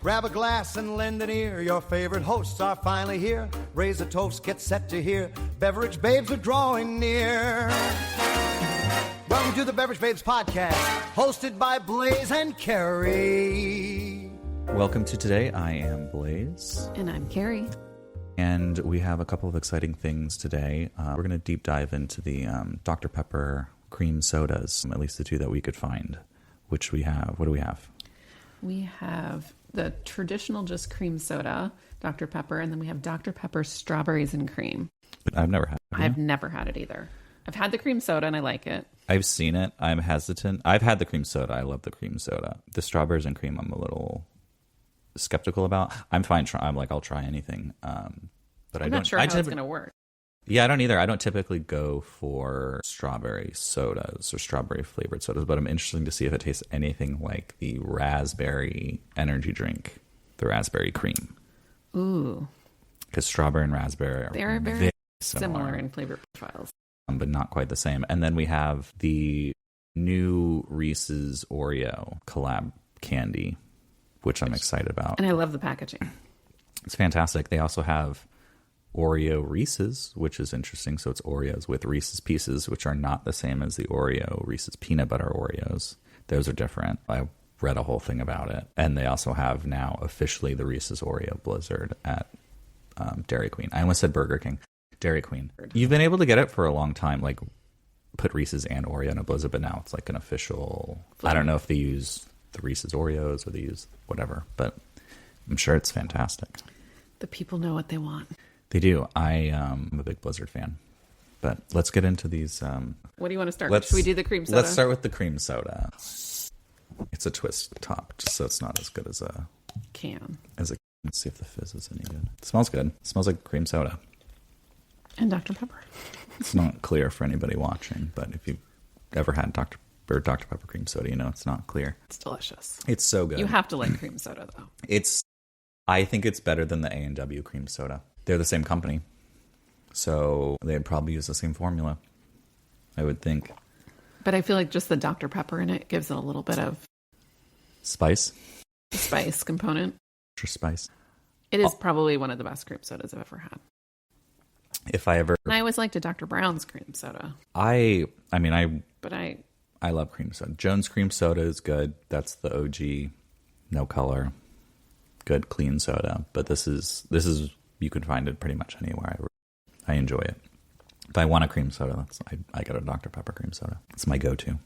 Grab a glass and lend an ear. Your favorite hosts are finally here. Raise a toast, get set to hear. Beverage babes are drawing near. Welcome to the Beverage Babes podcast, hosted by Blaze and Kerri. Welcome to today. I am Blaze. And I'm Kerri. And we have a couple of exciting things today. We're going to deep dive into the Dr. Pepper cream sodas, at least the two that we could find, which we have. What do we have? We have the traditional just cream soda, Dr. Pepper, and then we have Dr. Pepper strawberries and cream. I've never had it. I've never had it either. I've had the cream soda and I like it. I've seen it. I'm hesitant. I've had the cream soda. I love the cream soda. The strawberries and cream, I'm a little skeptical about. I'm fine. I'll try anything. But I'm not sure how it's going to work. Yeah, I don't either. I don't typically go for strawberry sodas or strawberry flavored sodas, but I'm interested to see if it tastes anything like the raspberry energy drink, the raspberry cream. Ooh. Because strawberry and raspberry are very similar in flavor profiles. But not quite the same. And then we have the new Reese's Oreo collab candy, which I'm excited about. And I love the packaging. It's fantastic. They also have Oreo Reese's, which is interesting. So it's Oreos with Reese's Pieces, which are not the same as the Oreo Reese's Peanut Butter Oreos. Those are different. I read a whole thing about it. And they also have now officially the Reese's Oreo Blizzard at Dairy Queen. I almost said Burger King. Dairy Queen. You've been able to get it for a long time, like put Reese's and Oreo in a Blizzard, but now it's like an official flavor. I don't know if they use the Reese's Oreos or they use whatever, but I'm sure it's fantastic. The people know what they want. They do. I'm a big Blizzard fan. But let's get into these. What do you want to start with? Should we do the cream soda? Let's start with the cream soda. It's a twist top, just so it's not as good as a can. Let's see if the fizz is any good. It smells good. It smells like cream soda. And Dr. Pepper. It's not clear for anybody watching, but if you've ever had Dr. Pepper cream soda, you know it's not clear. It's delicious. It's so good. You have to like cream soda, though. I think it's better than the A&W cream soda. They're the same company, so they'd probably use the same formula, I would think. But I feel like just the Dr. Pepper in it gives it a little bit of spice component. Extra spice. It is probably one of the best cream sodas I've ever had. If I ever, and I always liked a Dr. Brown's cream soda. I love cream soda. Jones cream soda is good. That's the OG, no color, good clean soda. But this is you can find it pretty much anywhere. I enjoy it. If I want a cream soda, I get a Dr. Pepper cream soda. It's my go-to.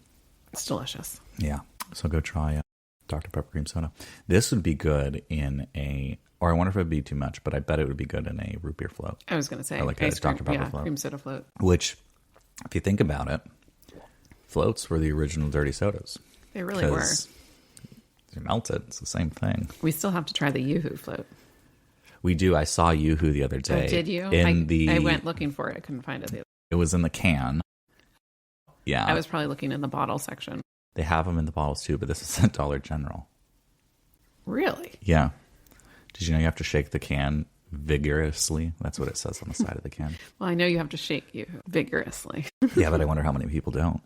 It's delicious. Yeah. So go try Dr. Pepper cream soda. This would be good or I wonder if it would be too much, but I bet it would be good in a root beer float. I was going to say, or like a Dr. Pepper float. Cream soda float. Which, if you think about it, floats were the original dirty sodas. They really were. You melt it, it's the same thing. We still have to try the Yoo-hoo float. We do. I saw Yoo-hoo the other day. Oh, did you? I went looking for it. I couldn't find it. It was in the can. Yeah. I was probably looking in the bottle section. They have them in the bottles too, but this is at Dollar General. Really? Yeah. Did you know you have to shake the can vigorously? That's what it says on the side of the can. Well, I know you have to shake Yoo-hoo vigorously. Yeah, but I wonder how many people don't.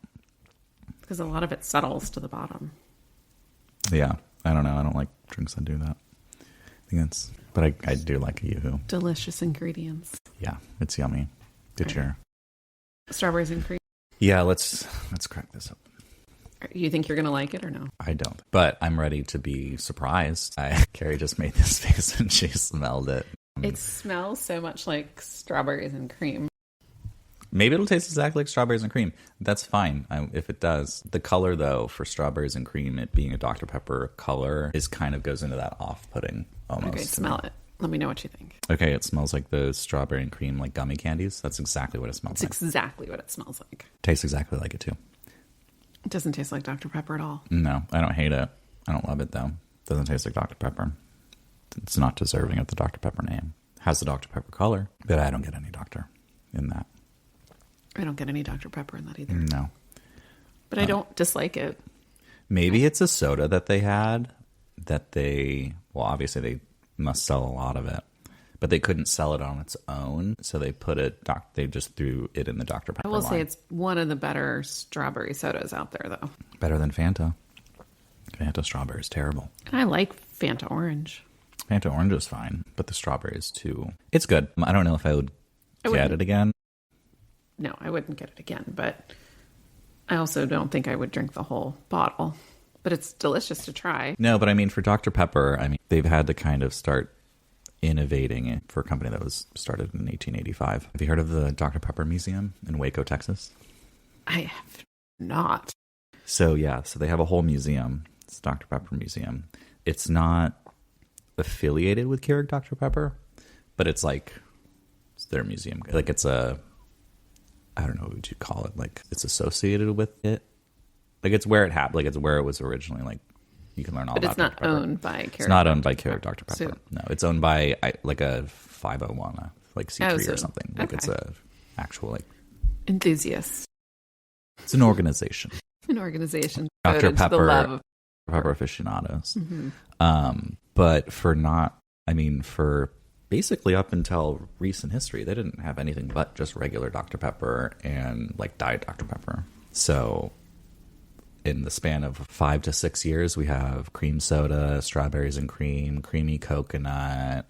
Because a lot of it settles to the bottom. Yeah. I don't know. I don't like drinks that do that. But I do like a Yoo-hoo. Delicious ingredients. Yeah, it's yummy. Good cheer. Strawberries and cream. Yeah, let's crack this up. You think you're going to like it or no? I don't. But I'm ready to be surprised. Kerri just made this face and she smelled it. It smells so much like strawberries and cream. Maybe it'll taste exactly like strawberries and cream. That's fine if it does. The color, though, for strawberries and cream, it being a Dr. Pepper color, goes into that off-putting almost. Okay, smell it. Let me know what you think. Okay, it smells like those strawberry and cream, like gummy candies. That's exactly what it smells like. It's exactly what it smells like. Tastes exactly like it, too. It doesn't taste like Dr. Pepper at all. No, I don't hate it. I don't love it, though. It doesn't taste like Dr. Pepper. It's not deserving of the Dr. Pepper name. It has the Dr. Pepper color, but I don't get any Dr. in that. I don't get any Dr. Pepper in that either. No. But I don't dislike it. Maybe it's a soda that they had obviously they must sell a lot of it, but they couldn't sell it on its own. So they just threw it in the Dr. Pepper I will line. say it's one of the better strawberry sodas out there, though. Better than Fanta. Fanta strawberry is terrible. I like Fanta orange. Fanta orange is fine, but the strawberry is too... It's good. I don't know if I would get it again. No, I wouldn't get it again, but I also don't think I would drink the whole bottle. But it's delicious to try. No, but I mean, for Dr. Pepper, I mean, they've had to kind of start innovating it for a company that was started in 1885. Have you heard of the Dr. Pepper Museum in Waco, Texas? I have not. So they have a whole museum. It's Dr. Pepper Museum. It's not affiliated with Keurig Dr. Pepper, but it's like it's their museum. Like it's I don't know what would you call it. Like it's associated with it. Like it's where it happened. Like it's where it was originally. Like you can learn all about. But it's not owned by Keurig. It's not owned by Keurig Dr. Pepper. So, no, it's owned by like a 501, like C3 or something. Like okay. it's a actual like enthusiast. It's an organization. An organization. Dr. The Pepper. love of Pepper aficionados. Mm-hmm. But for basically up until recent history, they didn't have anything but just regular Dr. Pepper and like Diet Dr. Pepper. So in the span of 5 to 6 years, we have cream soda, strawberries and cream, creamy coconut,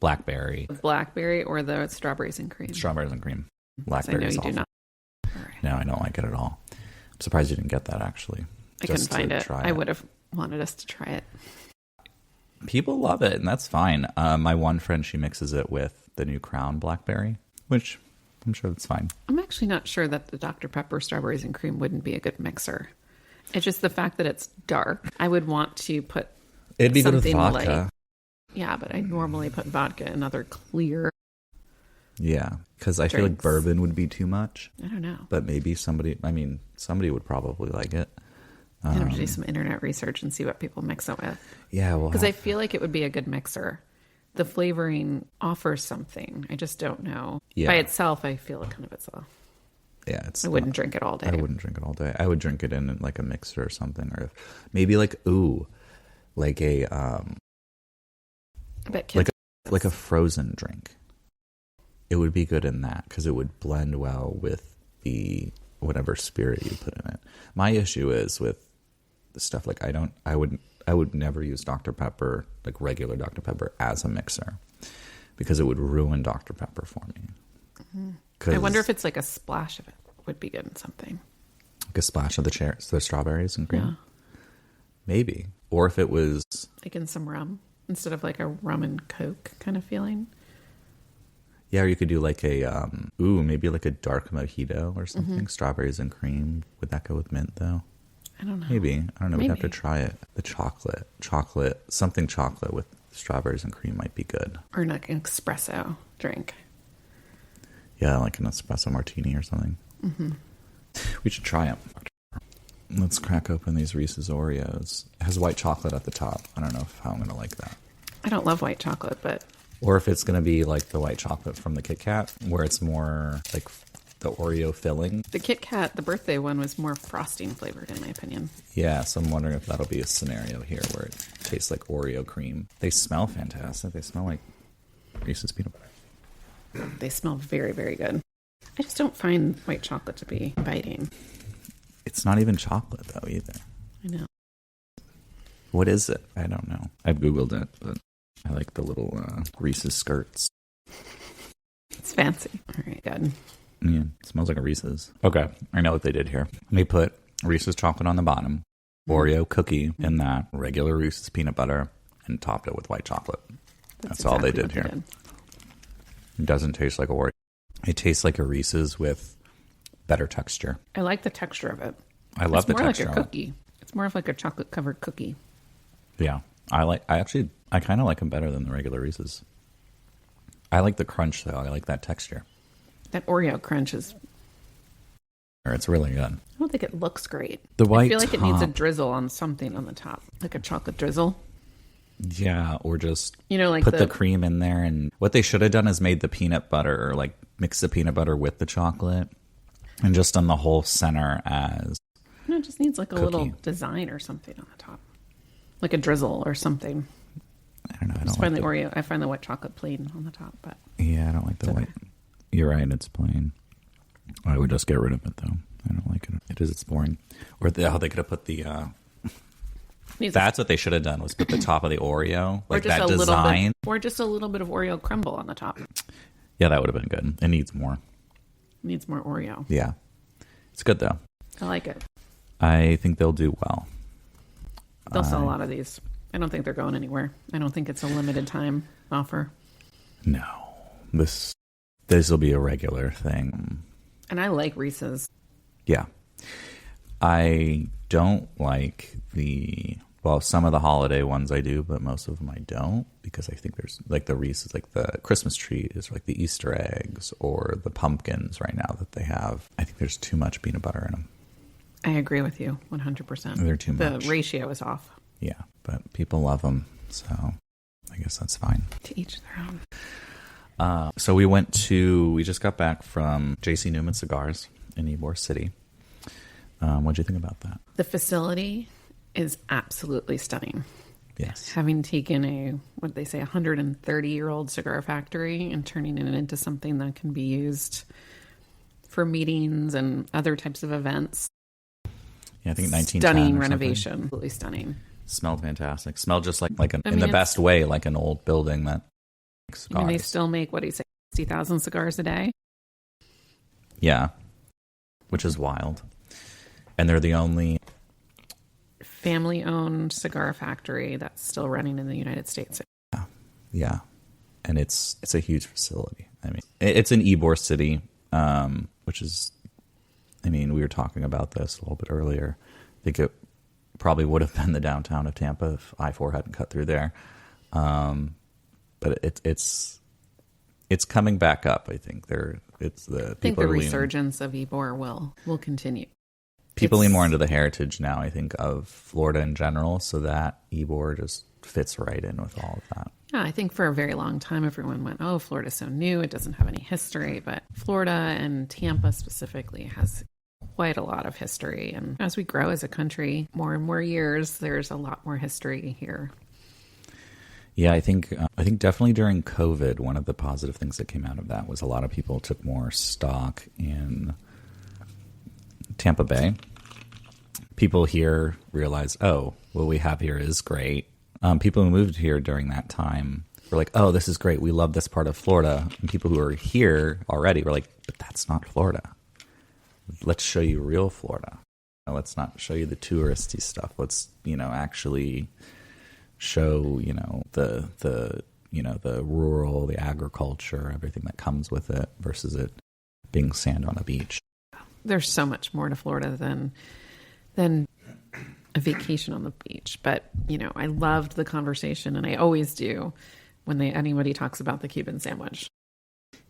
blackberry. The blackberry or the strawberries and cream? Strawberries and cream. Blackberry is awful. Do not. All right. No, I don't like it at all. I'm surprised you didn't get that, actually. I couldn't find it. I would have wanted us to try it. People love it, and that's fine. My one friend, she mixes it with the new Crown blackberry, which I'm sure that's fine. I'm actually not sure that the Dr. Pepper strawberries and cream wouldn't be a good mixer. It's just the fact that it's dark. I would want to put It'd be good with something vodka. Yeah, but I normally put vodka and other clear. Yeah, because I feel like bourbon would be too much. I don't know. But maybe somebody would probably like it. I'm going to do some internet research and see what people mix it with. Yeah, well, because I feel like it would be a good mixer. The flavoring offers something. I just don't know. Yeah. By itself, I feel it kind of itself. Yeah, I wouldn't drink it all day. I wouldn't drink it all day. I would drink it in like a mixer or something, or maybe like like a I bet kids like a frozen drink. It would be good in that because it would blend well with the whatever spirit you put in it. My issue is with the stuff like I would never use Dr. Pepper, like regular Dr. Pepper, as a mixer because it would ruin Dr. Pepper for me. Mm-hmm. I wonder if it's like a splash of it would be good in something. Like a splash of the strawberries and cream? Yeah. Maybe. Or if it was... like in some rum, instead of like a rum and Coke kind of feeling. Yeah, or you could do like maybe like a dark mojito or something. Mm-hmm. Strawberries and cream. Would that go with mint though? I don't know. Maybe. I don't know. We'd have to try it. The something chocolate with strawberries and cream might be good. Or like an espresso drink. Yeah, like an espresso martini or something. Mm-hmm. We should try it. Let's crack open these Reese's Oreos. It has white chocolate at the top. I don't know how I'm going to like that. I don't love white chocolate, but... Or if it's going to be like the white chocolate from the Kit Kat, where it's more like the Oreo filling. The Kit Kat, the birthday one, was more frosting flavored, in my opinion. Yeah, so I'm wondering if that'll be a scenario here where it tastes like Oreo cream. They smell fantastic. They smell like Reese's peanut butter. They smell very, very good. I just don't find white chocolate to be biting. It's not even chocolate, though, either. I know. What is it? I don't know. I've Googled it, but I like the little Reese's skirts. It's fancy. All right, good. Yeah, it smells like a Reese's. Okay, I know what they did here. They put Reese's chocolate on the bottom, Oreo cookie in that, regular Reese's peanut butter, and topped it with white chocolate. That's exactly all they did here. It doesn't taste like Oreo. It tastes like a Reese's with better texture. I like the texture of it. I love the texture. It's more like a cookie. It's more of like a chocolate covered cookie. Yeah, I kind of like them better than the regular Reese's. I like the crunch though. I like that texture. That Oreo crunch is... It's really good. I don't think it looks great. The white I feel like top, it needs a drizzle on something on the top. Like a chocolate drizzle. Yeah, or just like put the cream in there. And what they should have done is made the peanut butter, or like mix the peanut butter with the chocolate and just done the whole center as it just needs like a cookie. Little design or something on the top. Like a drizzle or something. I don't know. I find the Oreo. I find the white chocolate plain on the top, but yeah, I don't like the white. You're right. It's plain. I would just get rid of it though. I don't like it. It's boring. Or they could have put the That's what they should have done, was put the top of the Oreo, like that design. Or just a little bit of Oreo crumble on the top. Yeah, that would have been good. It needs more. Needs more Oreo. Yeah. It's good, though. I like it. I think they'll do well. They'll sell a lot of these. I don't think they're going anywhere. I don't think it's a limited time offer. No. This will be a regular thing. And I like Reese's. Yeah. I don't like some of the holiday ones I do, but most of them I don't, because I think there's like the Reese's, like the Christmas tree is like the Easter eggs or the pumpkins right now that they have. I think there's too much peanut butter in them. I agree with you 100%. They're too much. The ratio is off. Yeah, but people love them, so I guess that's fine. To each their own. So we just got back from J.C. Newman Cigars in Ybor City. What'd you think about that? The facility is absolutely stunning. Yes. Having taken 130-year-old cigar factory and turning it into something that can be used for meetings and other types of events. Yeah, I think 1910. Stunning renovation. Absolutely stunning. Smelled fantastic. Smelled just in the best way, like an old building that makes cigars. They still make, 60,000 cigars a day? Yeah, which is wild. And they're the only family-owned cigar factory that's still running in the United States. Yeah. And it's a huge facility. I mean, it's in Ybor City, which is, we were talking about this a little bit earlier. I think it probably would have been the downtown of Tampa if I-4 hadn't cut through there. But it's coming back up. I think the resurgence of Ybor will continue. People lean more into the heritage now, I think, of Florida in general, so that Ybor just fits right in with all of that. Yeah, I think for a very long time, everyone went, oh, Florida's so new, it doesn't have any history. But Florida and Tampa specifically has quite a lot of history. And as we grow as a country, more and more years, there's a lot more history here. Yeah, I think definitely during COVID, one of the positive things that came out of that was a lot of people took more stock in Tampa Bay. People here realized, oh, what we have here is great. People who moved here during that time were like, oh, this is great. We love this part of Florida. And people who are here already were like, but that's not Florida. Let's show you real Florida. Let's not show you the touristy stuff. Let's, actually show, the rural, the agriculture, everything that comes with it versus it being sand on a beach. There's so much more to Florida than a vacation on the beach. But, I loved the conversation, and I always do when anybody talks about the Cuban sandwich.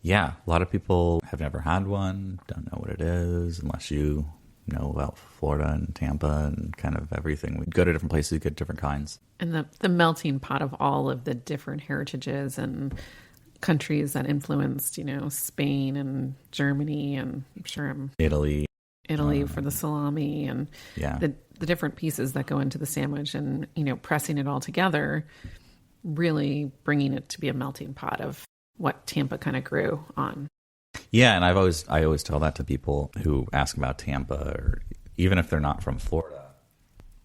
Yeah, a lot of people have never had one, don't know what it is, unless you know about Florida and Tampa and kind of everything. We go to different places, get different kinds. And the melting pot of all of the different heritages and countries that influenced, Spain and Germany, and I'm sure Italy for the salami, and the different pieces that go into the sandwich, and, pressing it all together, really bringing it to be a melting pot of what Tampa kind of grew on. Yeah, and I always tell that to people who ask about Tampa, or even if they're not from Florida,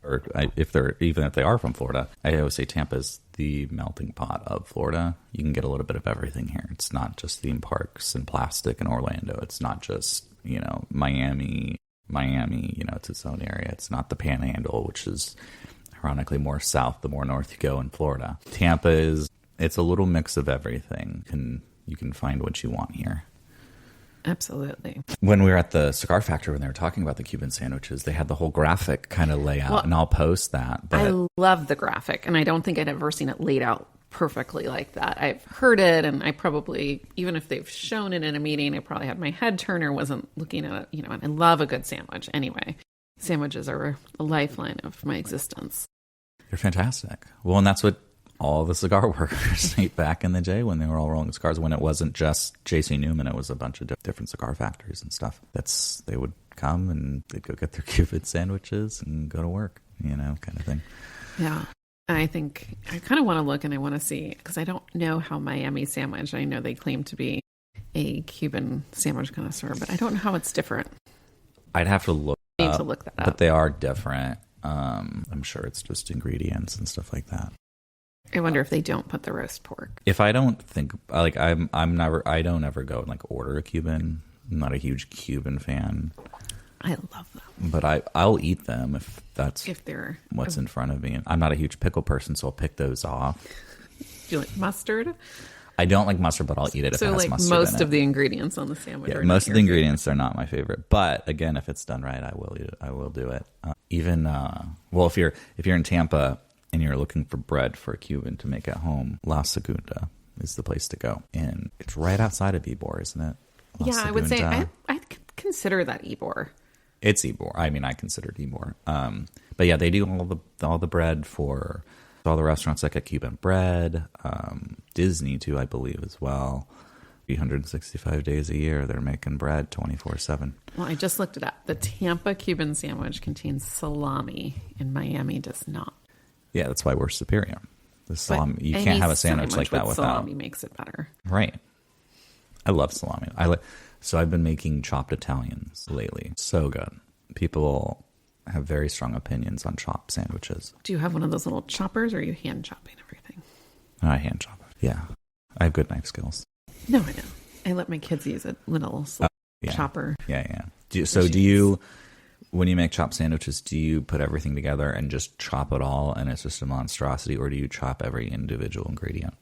or if they are from Florida, I always say Tampa is the melting pot of Florida. You can get a little bit of everything here. It's not just theme parks and plastic in Orlando. It's not just, Miami, it's its own area. It's not the Panhandle, which is ironically more south the more north you go in Florida. Tampa it's a little mix of everything. You can find what you want here. Absolutely. When we were at the cigar factory, when they were talking about the Cuban sandwiches, they had the whole graphic kind of layout, and I'll post that. But I love the graphic, and I don't think I'd ever seen it laid out perfectly like that. I've heard it, and I probably, even if they've shown it in a meeting, I probably had my head turned or wasn't looking at it, and I love a good sandwich anyway. Sandwiches are a lifeline of my existence. They're fantastic. Well, and that's what all the cigar workers ate back in the day when they were all rolling cigars, when it wasn't just J.C. Newman, it was a bunch of different cigar factories and stuff. They would come and they'd go get their Cuban sandwiches and go to work, kind of thing. Yeah. I think I kind of want to look, and I want to see, because I don't know how Miami sandwich, I know they claim to be a Cuban sandwich connoisseur, but I don't know how it's different. I'd have to look I need to look that up. But they are different. I'm sure it's just ingredients and stuff like that. I wonder if they don't put the roast pork. If I don't think like I don't ever go and like order a Cuban. I'm not a huge Cuban fan. I love them, but I'll eat them if they're what's in front of me. I'm not a huge pickle person, so I'll pick those off. Do you like mustard? I don't like mustard, but I'll eat it if it has mustard in it. Most of the ingredients on the sandwich. Yeah, most of the ingredients are not my favorite, but again, if it's done right, I will do it. If you're in Tampa and you're looking for bread for a Cuban to make at home, La Segunda is the place to go, and it's right outside of Ybor, isn't it? La Segunda. I would say I consider that Ybor. It's Ybor. I mean, I consider it Ybor. But yeah, they do all the bread for all the restaurants that get Cuban bread. Disney too, I believe, as well. 365 days a year, they're making bread 24/7. Well, I just looked it up. The Tampa Cuban sandwich contains salami, and Miami does not. Yeah, that's why we're superior. The salami, you can't have a sandwich like that without salami. Makes it better, right? I love salami. So I've been making chopped Italians lately. So good. People have very strong opinions on chopped sandwiches. Do you have one of those little choppers, or are you hand chopping everything? I hand chop it. Yeah, I have good knife skills. No, I know. I let my kids use a little chopper. Yeah. Do you, when you make chopped sandwiches, do you put everything together and just chop it all and it's just a monstrosity, or do you chop every individual ingredient?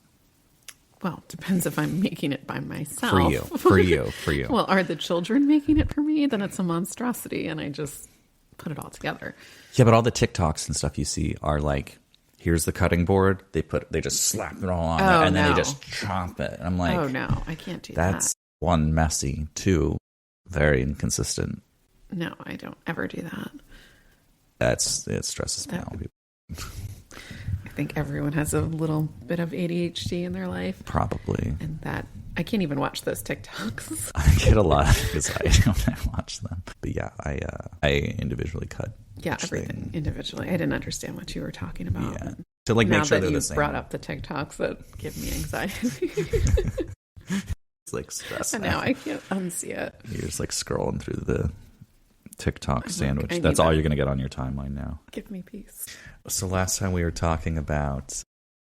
Well, depends if I'm making it by myself. For you. Well, are the children making it for me? Then it's a monstrosity, and I just put it all together. Yeah, but all the TikToks and stuff you see are like, here's the cutting board. They just slap it all on there, and then they just chop it. And I'm like, oh no, I can't do that. That's one, messy, two, very inconsistent. No, I don't ever do that. It stresses me out. I think everyone has a little bit of ADHD in their life. Probably. And that I can't even watch those TikToks. I get a lot because I don't watch them. But yeah, I individually cut. Yeah, everything individually. I didn't understand what you were talking about. Yeah. To like make sure they're the same. Now that you brought up the TikToks that give me anxiety. It's like stress. And now I can't unsee it. You're just like scrolling through the TikTok sandwich. That's all you're going to get on your timeline now. Give me peace. So last time we were talking about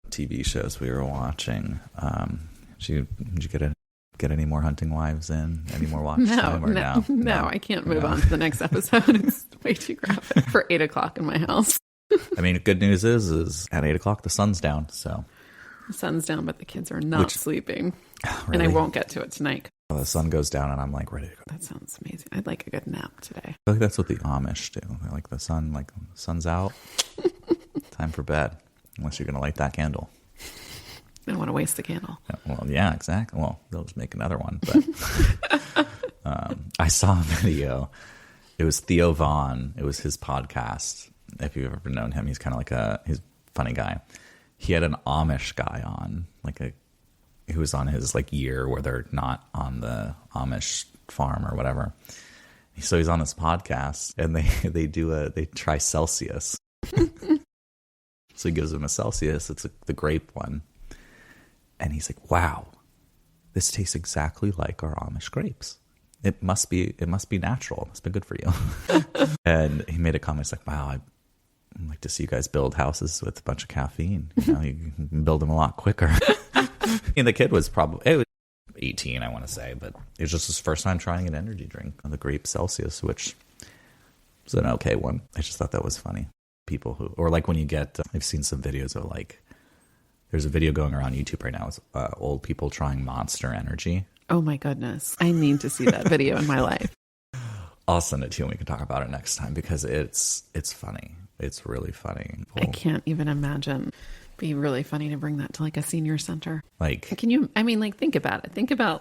TV shows we were watching. Did you get any more Hunting Wives in? Any more watch time? Or no, I can't move on to the next episode. It's way too graphic for 8:00 in my house. I mean, good news is at 8:00 the sun's down. So the sun's down, but the kids are not sleeping. Really? And I won't get to it tonight. Well, the sun goes down and I'm like ready to go. That sounds amazing. I'd like a good nap today. I feel like that's what the Amish do. They're like the sun's out. Time for bed. Unless you're going to light that candle. I don't want to waste the candle. Well, yeah, exactly. Well, they'll just make another one. But I saw a video. It was Theo Vaughn. It was his podcast. If you've ever known him, he's kind of like he's a funny guy. He had an Amish guy on, who was on his year where they're not on the Amish farm or whatever. So he's on this podcast, and they try Celsius. So he gives him a Celsius. It's the grape one. And he's like, wow, this tastes exactly like our Amish grapes. It must be natural. It must be good for you. And he made a comment. It's like, wow, I'd like to see you guys build houses with a bunch of caffeine. You can build them a lot quicker. And the kid was probably 18, I want to say, but it was just his first time trying an energy drink on the grape Celsius, which was an okay one. I just thought that was funny. People who, or when you get, I've seen some videos of there's a video going around YouTube right now. It's old people trying Monster Energy. Oh my goodness. I need to see that video in my life. I'll send it to you and we can talk about it next time because it's funny. It's really funny. I can't even imagine. It'd be really funny to bring that to a senior center. Can you, think about it. Think about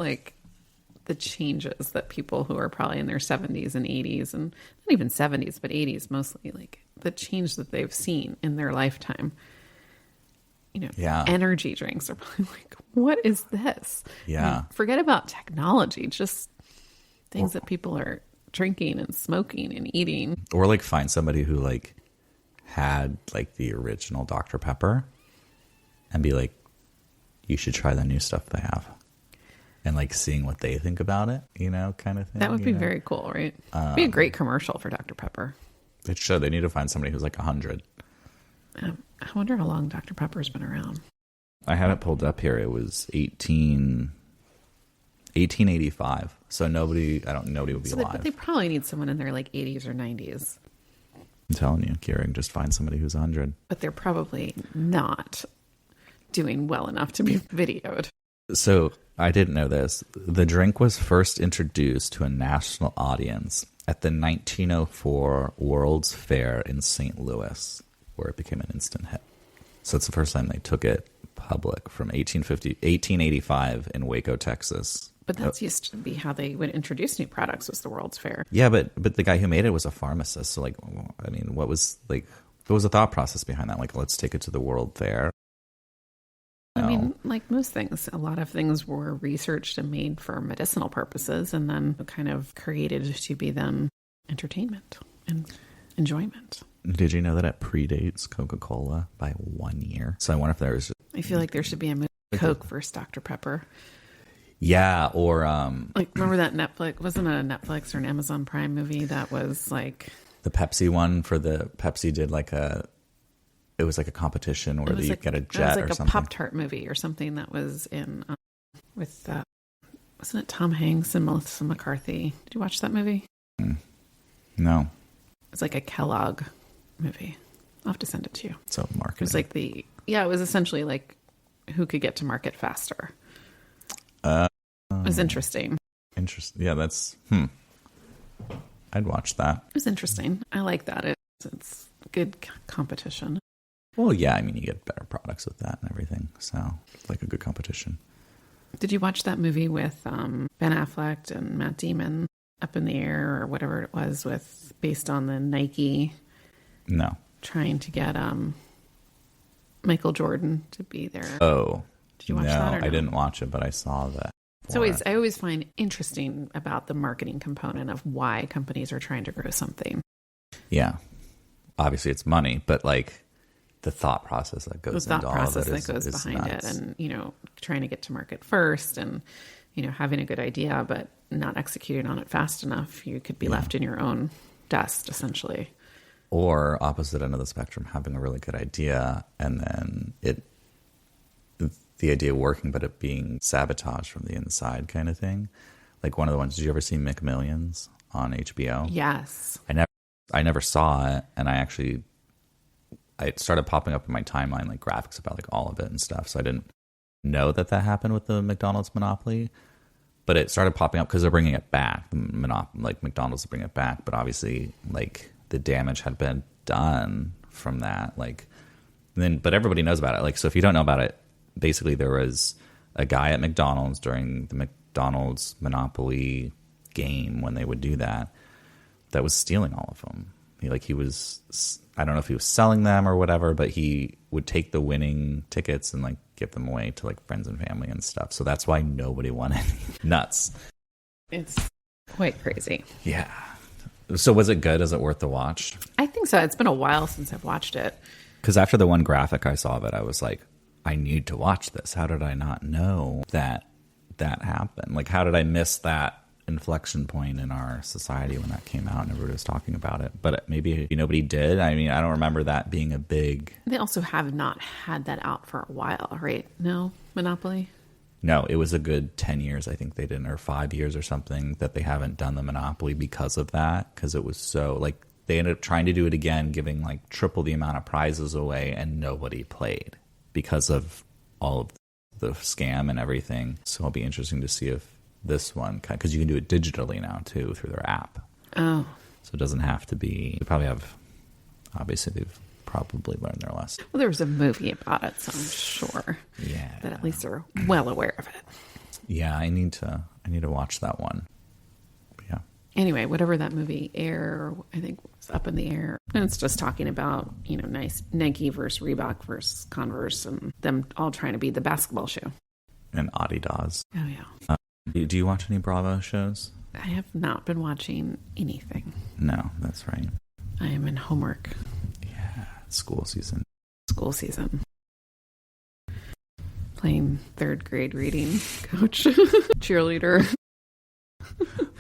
the changes that people who are probably in their 70s and 80s, and not even 70s, but 80s mostly, the change that they've seen in their lifetime. Energy drinks are probably what is this? Yeah. Forget about technology, just things that people are drinking and smoking and eating. Or find somebody who had the original Dr. Pepper and be like, you should try the new stuff they have. And seeing what they think about it, kind of thing. That would be very cool, right? It'd be a great commercial for Dr. Pepper. It should. They need to find somebody who's like 100. I wonder how long Dr. Pepper's been around. I had it pulled up here. It was 1885. So nobody would be alive. But they probably need someone in their like 80s or 90s. I'm telling you, Kieran, just find somebody who's 100. But they're probably not doing well enough to be videoed. So I didn't know this. The drink was first introduced to a national audience at the 1904 World's Fair in St. Louis, where it became an instant hit. So it's the first time they took it public, from 1885 in Waco, Texas. But that's used to be how they would introduce new products, was the World's Fair. Yeah, but the guy who made it was a pharmacist. So, like, I mean, what was the thought process behind that? Like, let's take it to the World Fair. I mean, like most things, a lot of things were researched and made for medicinal purposes and then kind of created to be then entertainment and enjoyment. Did you know that it predates Coca-Cola by 1 year? So I wonder if there was... I feel like there should be a movie, Coke versus Dr. Pepper. Yeah, or... like, remember that Netflix... Wasn't it a Netflix or an Amazon Prime movie that was like... The Pepsi one for the... Pepsi did like a... It was like a competition where you get a jet or something. It was like a Pop-Tart movie or something that was in... with... wasn't it Tom Hanks and Melissa McCarthy? Did you watch that movie? No. It's like a Kellogg movie. I'll have to send it to you. So marketing. It was like it was essentially like who could get to market faster. It was interesting. Interesting. Yeah, that's... I'd watch that. It was interesting. I like that. It's good competition. Well, yeah, I mean, you get better products with that and everything. So it's like a good competition. Did you watch that movie with Ben Affleck and Matt Damon, Up in the Air or whatever it was, based on the Nike? No. Trying to get Michael Jordan to be there. Oh. Did you watch that or no? I didn't watch it, but I saw that. I always find interesting about the marketing component of why companies are trying to grow something. Yeah. Obviously it's money, but like the thought process that goes into all of it is behind nuts. it, and trying to get to market first, and having a good idea but not executing on it fast enough, you could be left in your own dust essentially. Or opposite end of the spectrum, having a really good idea and then the idea working, but it being sabotaged from the inside kind of thing. Like one of the ones, did you ever see McMillions on HBO? Yes. I never saw it, and it started popping up in my timeline, like graphics about like all of it and stuff. So I didn't know that happened with the McDonald's monopoly, but it started popping up because they're bringing it back. Like McDonald's will bring it back, but obviously like the damage had been done from that. But everybody knows about it. Like, so if you don't know about it, basically there was a guy at McDonald's during the McDonald's Monopoly game when they would do that was stealing all of them. He was, I don't know if he was selling them or whatever, but he would take the winning tickets and like give them away to like friends and family and stuff. So that's why nobody won any. Nuts. It's quite crazy. Yeah. So was it good? Is it worth the watch? I think so. It's been a while since I've watched it. Because after the one graphic I saw of it, I was like, I need to watch this. How did I not know that happened? Like, how did I miss that inflection point in our society when that came out and everybody was talking about it? But maybe nobody did. I mean, I don't remember that being a big... They also have not had that out for a while, right? No? Monopoly? No, it was a good 10 years, I think they didn't, or 5 years or something, that they haven't done the Monopoly because of that. Because it was so, like, they ended up trying to do it again, giving, like, triple the amount of prizes away, and nobody played because of all of the scam and everything. So it'll be interesting to see if this one, because you can do it digitally now too through their app. Oh, so it doesn't have to be. They probably have. Obviously, they've probably learned their lesson. Well, there was a movie about it, so I'm sure. Yeah. That at least they're well aware of it. Yeah, I need to watch that one. Yeah. Anyway, whatever that movie Air, I think was Up in the Air, and it's just talking about nice Nike versus Reebok versus Converse, and them all trying to be the basketball shoe. And Adidas. Oh yeah. Do you watch any Bravo shows? I have not been watching anything. No, that's right. I am in homework. Yeah, school season. Playing third grade reading coach, cheerleader.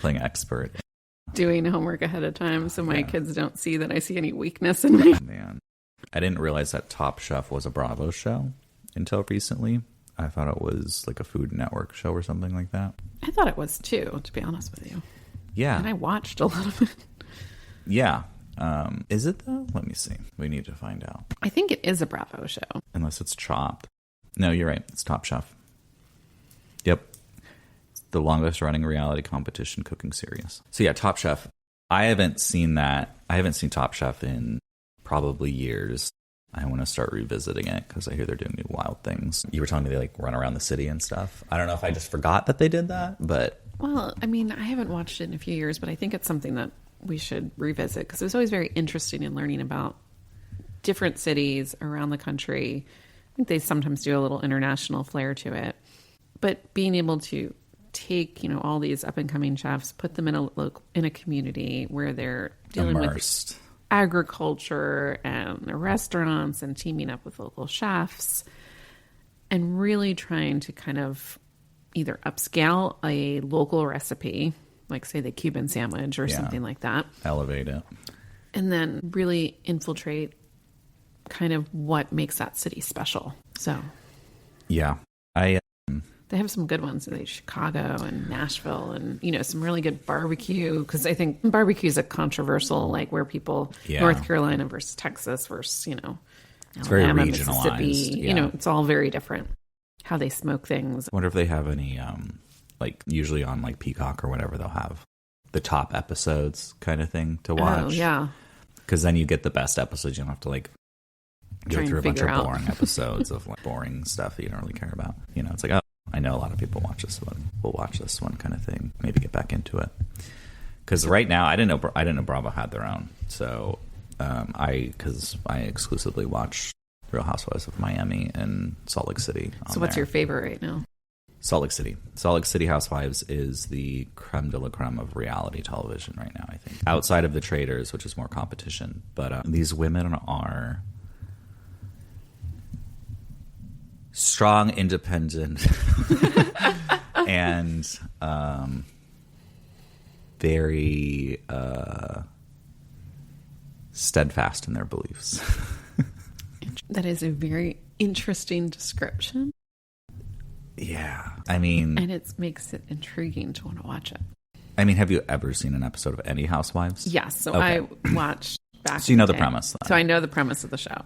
Playing expert. doing homework ahead of time so my kids don't see that I see any weakness in me. Man, I didn't realize that Top Chef was a Bravo show until recently. I thought it was like a Food Network show or something like that. I thought it was too, to be honest with you. Yeah. And I watched a lot of it. Yeah. Is it though? Let me see. We need to find out. I think it is a Bravo show. Unless it's Chopped. No, you're right. It's Top Chef. Yep. It's the longest running reality competition cooking series. So yeah, Top Chef. I haven't seen that. I haven't seen Top Chef in probably years. I want to start revisiting it because I hear they're doing new wild things. You were telling me they like run around the city and stuff. I don't know if I just forgot that they did that, but... Well, I mean, I haven't watched it in a few years, but I think it's something that we should revisit because it was always very interesting in learning about different cities around the country. I think they sometimes do a little international flair to it. But being able to take, you know, all these up-and-coming chefs, put them in a community where they're dealing immersed with agriculture and the restaurants and teaming up with local chefs and really trying to kind of either upscale a local recipe, like say the Cuban sandwich or something like that. Elevate it. And then really infiltrate kind of what makes that city special. So yeah, they have some good ones like Chicago and Nashville and, you know, some really good barbecue. Because I think barbecue is a controversial, like where people, North Carolina versus Texas versus, you know, it's Alabama, very regionalized. Mississippi. Yeah. You know, it's all very different how they smoke things. I wonder if they have any, like usually on like Peacock or whatever, they'll have the top episodes kind of thing to watch. Oh, yeah. Because then you get the best episodes. You don't have to like go through a bunch of out. boring episodes of like boring stuff that you don't really care about. You know, it's like, oh, I know a lot of people watch this one. We'll watch this one kind of thing. Maybe get back into it. Because right now, I didn't know Bravo had their own. So because I exclusively watch Real Housewives of Miami and Salt Lake City. So what's your favorite right now? Salt Lake City. Salt Lake City Housewives is the creme de la creme of reality television right now, I think. Outside of The Traders, which is more competition. But these women are strong, independent, and very steadfast in their beliefs. That is a very interesting description. Yeah. I mean... And it makes it intriguing to want to watch it. I mean, have you ever seen an episode of any Housewives? Yes. So okay. I watched back. So you know the premise. Then. So I know the premise of the show.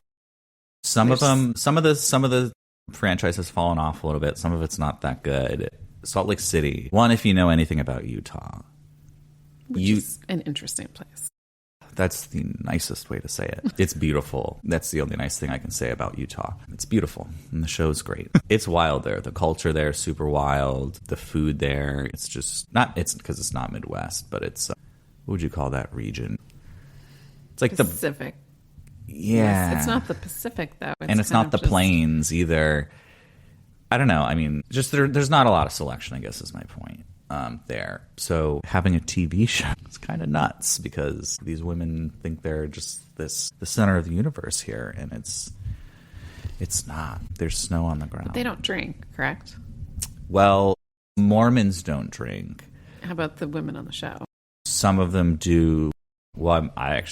Some of the franchise has fallen off a little bit. Some of it's not that good. Salt Lake City. One, if you know anything about Utah. Which is an interesting place. That's the nicest way to say it. It's beautiful. That's the only nice thing I can say about Utah. It's beautiful. And the show's great. It's wild there. The culture there is super wild. The food there, it's just not, it's because it's not Midwest, but it's, what would you call that region? It's like Pacific. Yeah. Yes, it's not the Pacific, though. It's not the plains either. I don't know. I mean, just there's not a lot of selection, I guess is my point. There. So having a TV show is kind of nuts because these women think they're just the center of the universe here, and it's not. There's snow on the ground. But they don't drink, correct? Well, Mormons don't drink. How about the women on the show? Some of them do. Well, I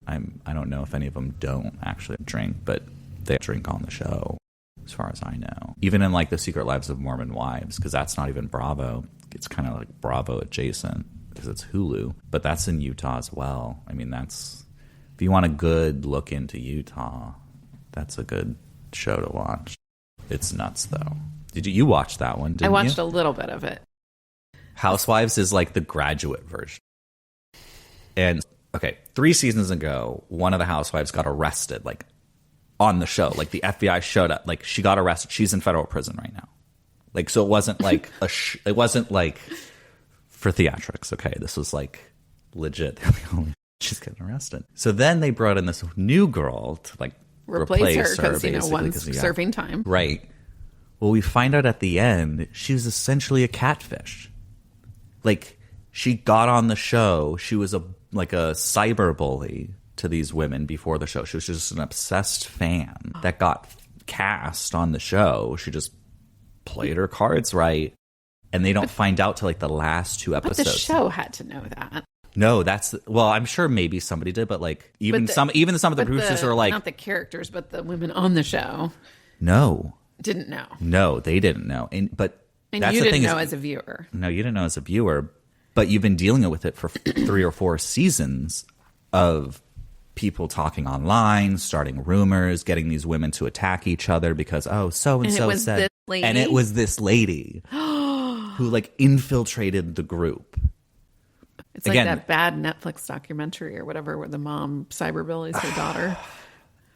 don't know if any of them don't actually drink, but they drink on the show, as far as I know. Even in like the Secret Lives of Mormon Wives, because that's not even Bravo. It's kind of like Bravo adjacent because it's Hulu, but that's in Utah as well. I mean, if you want a good look into Utah, that's a good show to watch. It's nuts, though. Did you watch that one? I watched a little bit of it. Housewives is like the graduate version. And okay, 3 seasons ago, one of the housewives got arrested, like on the show. Like the FBI showed up. Like she got arrested. She's in federal prison right now. Like, so it wasn't like it wasn't like for theatrics. Okay, this was like legit. She's getting arrested. So then they brought in this new girl to like replace her because you know one's serving time. Right. Well, we find out at the end she was essentially a catfish. Like she got on the show. She was like a cyberbully to these women before the show. She was just an obsessed fan that got cast on the show. She just played her cards right, and they don't find out till like the last 2 episodes. But the show had to know that. No, I'm sure maybe somebody did, but like even some of the producers are like, not the characters, but the women on the show. No, didn't know. No, they didn't know. And that's you the didn't thing know as a viewer. No, you didn't know as a viewer, but you've been dealing with it for 3 or 4 seasons of people talking online, starting rumors, getting these women to attack each other because so and so said, and it was this lady who like infiltrated the group. It's like that bad Netflix documentary or whatever where the mom cyberbullies her daughter.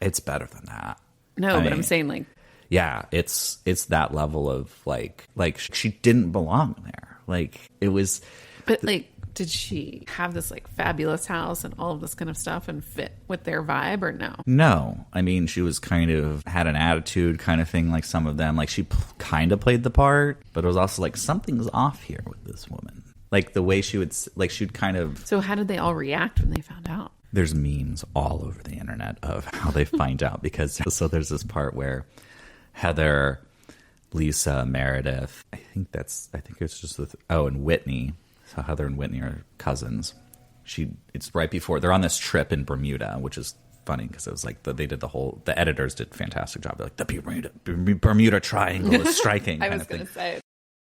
It's better than that. No, but I'm saying like, yeah, it's that level of like she didn't belong there. Like it was, but like, did she have this like fabulous house and all of this kind of stuff and fit with their vibe or no? No, I mean she was kind of had an attitude kind of thing. Like some of them, like she kind of played the part, but it was also like something's off here with this woman. Like the way she would kind of. So how did they all react when they found out? There's memes all over the internet of how they find out because so there's this part where Heather, Lisa, Meredith, I think it's just and Whitney. So Heather and Whitney are cousins. It's right before they're on this trip in Bermuda, which is funny because it was like the editors did a fantastic job. They're like the Bermuda Triangle is striking. I was going to say,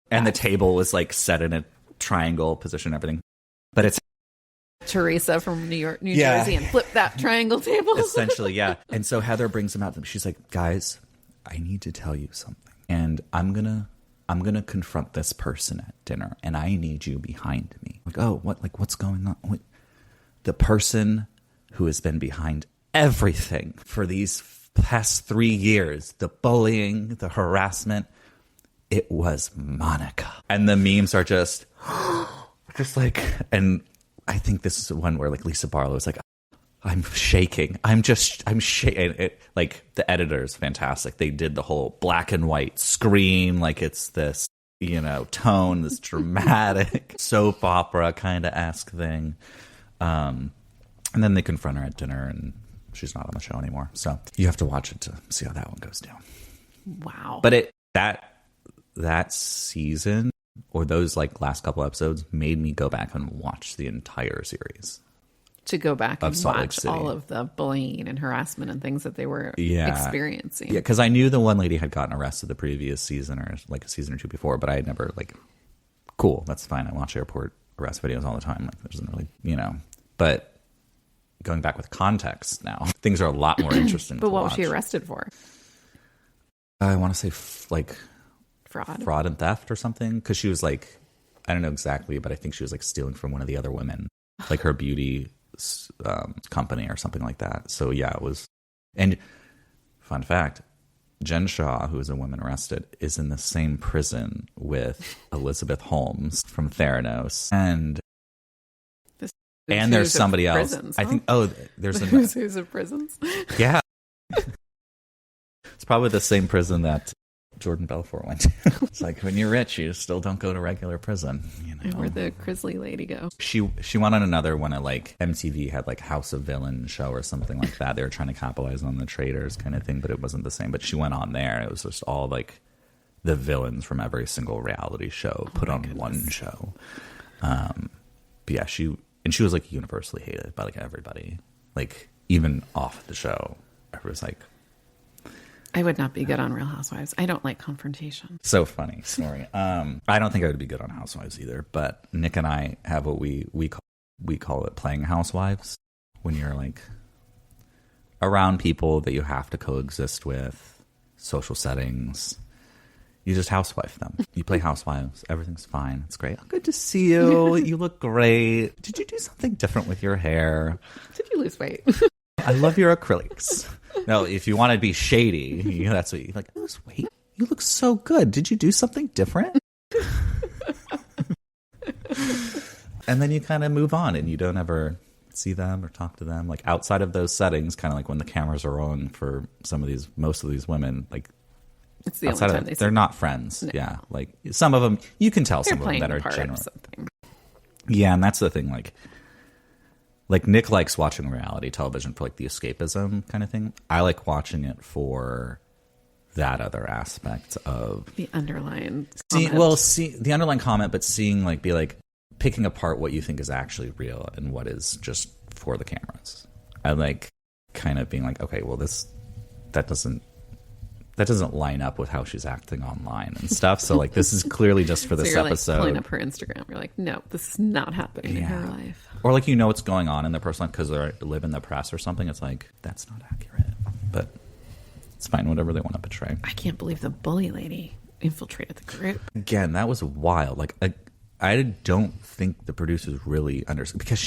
and the table was like set in a triangle position, and everything, but it's Teresa from New Jersey, and flip that triangle table. Essentially, yeah. And so Heather brings them out. She's like, guys, I need to tell you something, and I'm gonna confront this person at dinner, and I need you behind me. Like, oh, what? Like, what's going on? What? The person who has been behind everything for these past 3 years, the bullying, the harassment, it was Monica. And the memes are just like, and I think this is the one where like Lisa Barlow is like, I'm shaking. I'm shaking. Like the editor's fantastic. They did the whole black and white screen. Like it's this, tone, this dramatic soap opera kind of esque thing. And then they confront her at dinner and she's not on the show anymore. So you have to watch it to see how that one goes down. Wow. But that season or those like last couple episodes made me go back and watch the entire series. To go back and watch all of the bullying and harassment and things that they were experiencing. Yeah, because I knew the one lady had gotten arrested the previous season or like a season or two before, but I had never like, cool, that's fine. I watch airport arrest videos all the time. Like there's really, but going back with context now, things are a lot more interesting. But what was she arrested for? I want to say fraud and theft or something. Because she was like, I don't know exactly, but I think she was like stealing from one of the other women, like her beauty company or something like that. So yeah, it was. And fun fact, Jen Shaw, who is a woman arrested, is in the same prison with Elizabeth Holmes from Theranos, and there's somebody else. Prisons, huh? I think. Oh, there's who's of prisons. Yeah, it's probably the same prison that Jordan Belfort went to. It's like when you're rich, you still don't go to regular prison. Where'd the grizzly lady go? She went on another one at like MTV had like House of Villains show or something like that. They were trying to capitalize on the traders kind of thing, but it wasn't the same. But she went on there. It was just all like the villains from every single reality show put on one show. But yeah, she was like universally hated by like everybody. Like even off the show, everyone's like. I would not be good on Real Housewives. I don't like confrontation. So funny story. I don't think I would be good on Housewives either. But Nick and I have what we call it playing Housewives. When you're like around people that you have to coexist with, social settings, you just housewife them. You play Housewives. Everything's fine. It's great. Oh, good to see you. You look great. Did you do something different with your hair? Did you lose weight? I love your acrylics. No, if you want to be shady, that's what you're like. Lose weight. You look so good. Did you do something different? And then you kind of move on, and you don't ever see them or talk to them. Like outside of those settings, kind of like when the cameras are on for most of these women, like it's the only time they're not friends. No. Yeah, like some of them, you can tell some of them that are general. Yeah, and that's the thing. Like Nick likes watching reality television for like the escapism kind of thing. I like watching it for that other aspect of the underlying the underlying comment, but seeing like be like picking apart what you think is actually real and what is just for the cameras. I like kind of being like, okay, well, that doesn't line up with how she's acting online and stuff. So like, this is clearly just for this you're episode. Like pulling up her Instagram. You're like, no, this is not happening in her life. Or like, what's going on in their personal life because they live in the press or something. It's like, that's not accurate, but it's fine. Whatever they want to portray. I can't believe the bully lady infiltrated the group. Again, that was wild. Like, I don't think the producers really understood because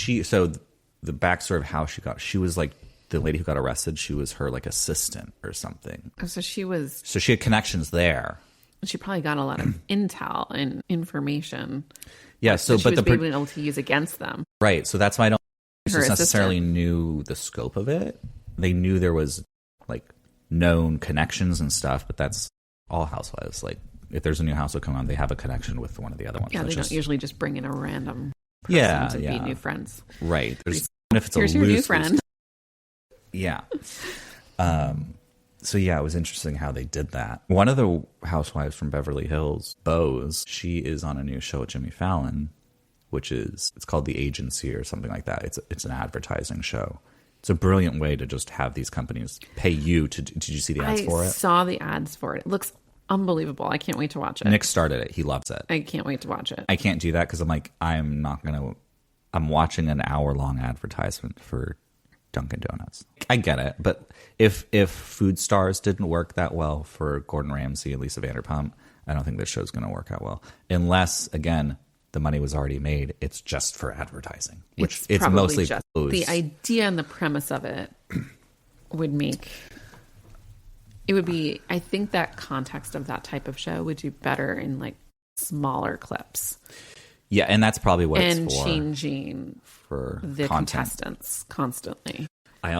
the backstory of how she was like the lady who got arrested. She was her like assistant or something. Oh, so she had connections there. She probably got a lot of intel and information. Yeah. So she was being able to use against them. Right. So that's why I don't Her necessarily knew the scope of it. They knew there was like known connections and stuff, but that's all Housewives. Like if there's a new housewife coming on, they have a connection with one of the other ones. Yeah, they don't usually just bring in a random person to be new friends. Right. Even if it's here's your new friend. Yeah. So yeah, it was interesting how they did that. One of the housewives from Beverly Hills, Bose, she is on a new show with Jimmy Fallon, it's called The Agency or something like that. It's an advertising show. It's a brilliant way to just have these companies pay you to. Did you see the ads for it? I saw the ads for it. It looks unbelievable. I can't wait to watch it. Nick started it. He loves it. I can't wait to watch it. I can't do that because I'm like, I'm watching an hour-long advertisement for Dunkin' Donuts. I get it, but if Food Stars didn't work that well for Gordon Ramsay and Lisa Vanderpump, I don't think this show's going to work out well. Unless, again, the money was already made. It's just for advertising, which it's mostly just the idea and the premise of it would make it would be. I think that context of that type of show would do better in like smaller clips. Yeah, and that's probably what it's for. And changing for the content. Contestants constantly. I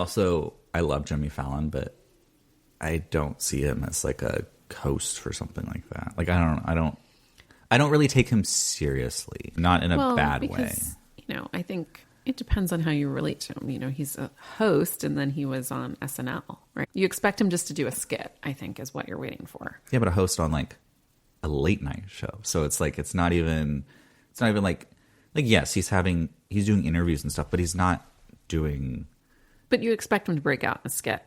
love Jimmy Fallon, but I don't see him as like a host for something like that. Like I don't really take him seriously, not in a bad way. I think it depends on how you relate to him. He's a host, and then he was on SNL, right? You expect him just to do a skit, I think, is what you're waiting for. Yeah, but a host on like a late night show, so it's like it's not even like yes, he's doing interviews and stuff, but he's not doing. But you expect him to break out in a skit.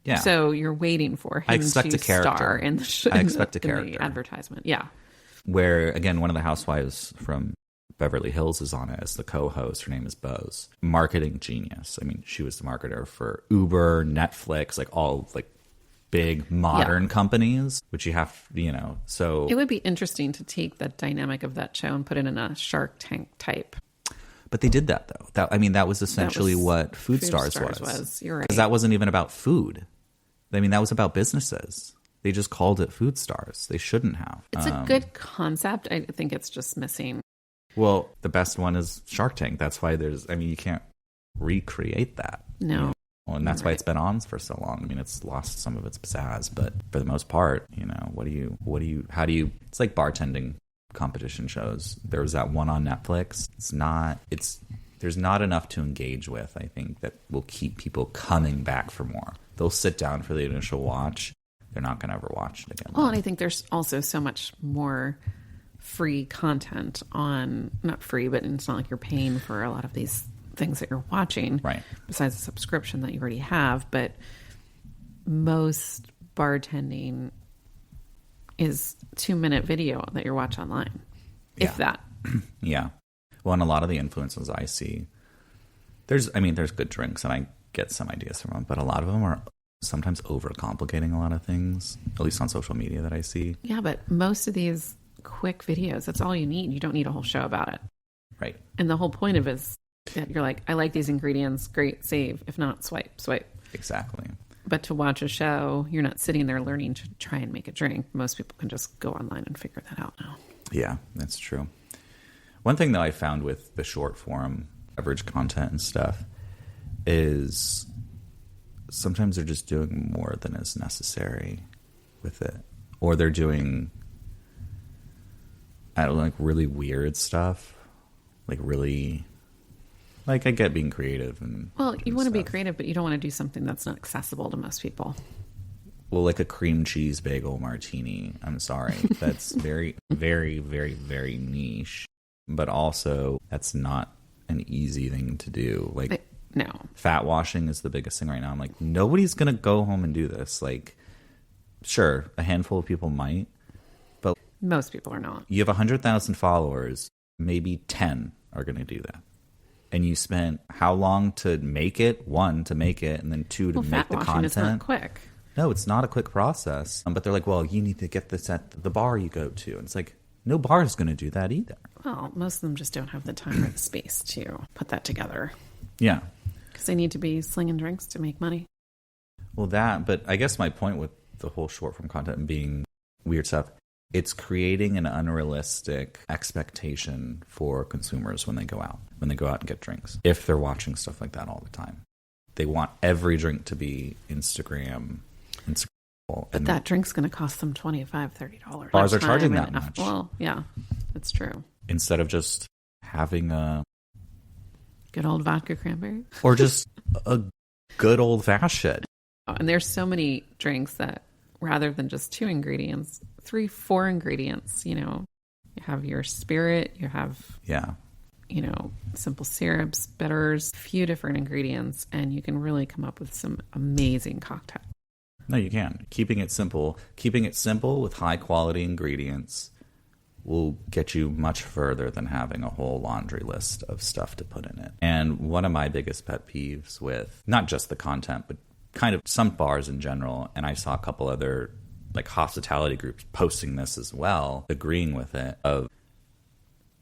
Yeah. So you're waiting for him to star in the show. I expect a character. In the advertisement. Yeah. Where, again, one of the housewives from Beverly Hills is on it as the co-host. Her name is Bose. Marketing genius. I mean, she was the marketer for Uber, Netflix, like all like big modern companies, which you have, so. It would be interesting to take the dynamic of that show and put it in a Shark Tank type. But they did that, though. That was essentially what Food Stars was. You're right. Because that wasn't even about food. I mean, that was about businesses. They just called it Food Stars. They shouldn't have. It's a good concept. I think it's just missing. Well, the best one is Shark Tank. That's why you can't recreate that. No. And that's why it's been on for so long. I mean, it's lost some of its pizzazz, but for the most part, how do you, it's like bartending competition shows. There was that one on Netflix. There's not enough to engage with, I think, that will keep people coming back for more. They'll sit down for the initial watch. They're not going to ever watch it again. Well, and I think there's also so much more free content on, not free, but it's not like you're paying for a lot of these things that you're watching. Right. Besides the subscription that you already have. But most bartending is 2-minute video that you watch online. Yeah. If that. Yeah. Well, and a lot of the influences I see, there's good drinks and I get some ideas from them, but a lot of them are sometimes overcomplicating a lot of things, at least on social media that I see. Yeah, but most of these quick videos, that's all you need. You don't need a whole show about it. Right. And the whole point of it is that you're like, I like these ingredients, great, save. If not, swipe. Exactly. But to watch a show, you're not sitting there learning to try and make a drink. Most people can just go online and figure that out now. Yeah, that's true. One thing that I found with the short form beverage content and stuff is sometimes they're just doing more than is necessary with it. Or they're doing, really weird stuff. I get being creative. Well, you want to be creative, but you don't want to do something that's not accessible to most people. Well, like a cream cheese bagel martini. I'm sorry. That's very, very, very, very niche. but also that's not an easy thing to do. Like, no. Fat washing is the biggest thing right now. I'm like, nobody's going to go home and do this. Like, sure, a handful of people might, but most people are not. You have 100,000 followers, maybe 10 are going to do that. And you spent how long to make it? 1, to make it, and then 2, to make the content. Fat washing is not quick. No, it's not a quick process. But they're like, well, you need to get this at the bar you go to. And it's like, no bar is going to do that either. Well, most of them just don't have the time or the space to put that together. Yeah. Because they need to be slinging drinks to make money. Well, but I guess my point with the whole short form content and being weird stuff, it's creating an unrealistic expectation for consumers when they go out and get drinks. If they're watching stuff like that all the time, they want every drink to be Instagram. But that drink's going to cost them $25, $30. Bars are charging that much. Well, yeah, that's true. Instead of just having a good old vodka cranberry, or just a good old fashioned. And there's so many drinks that rather than just 2 ingredients, 3, 4 ingredients. You know, you have your spirit, you have simple syrups, bitters, a few different ingredients, and you can really come up with some amazing cocktails. No, you can. Keeping it simple with high quality ingredients will get you much further than having a whole laundry list of stuff to put in it. And one of my biggest pet peeves with not just the content, but kind of some bars in general, and I saw a couple other like hospitality groups posting this as well, agreeing with it, of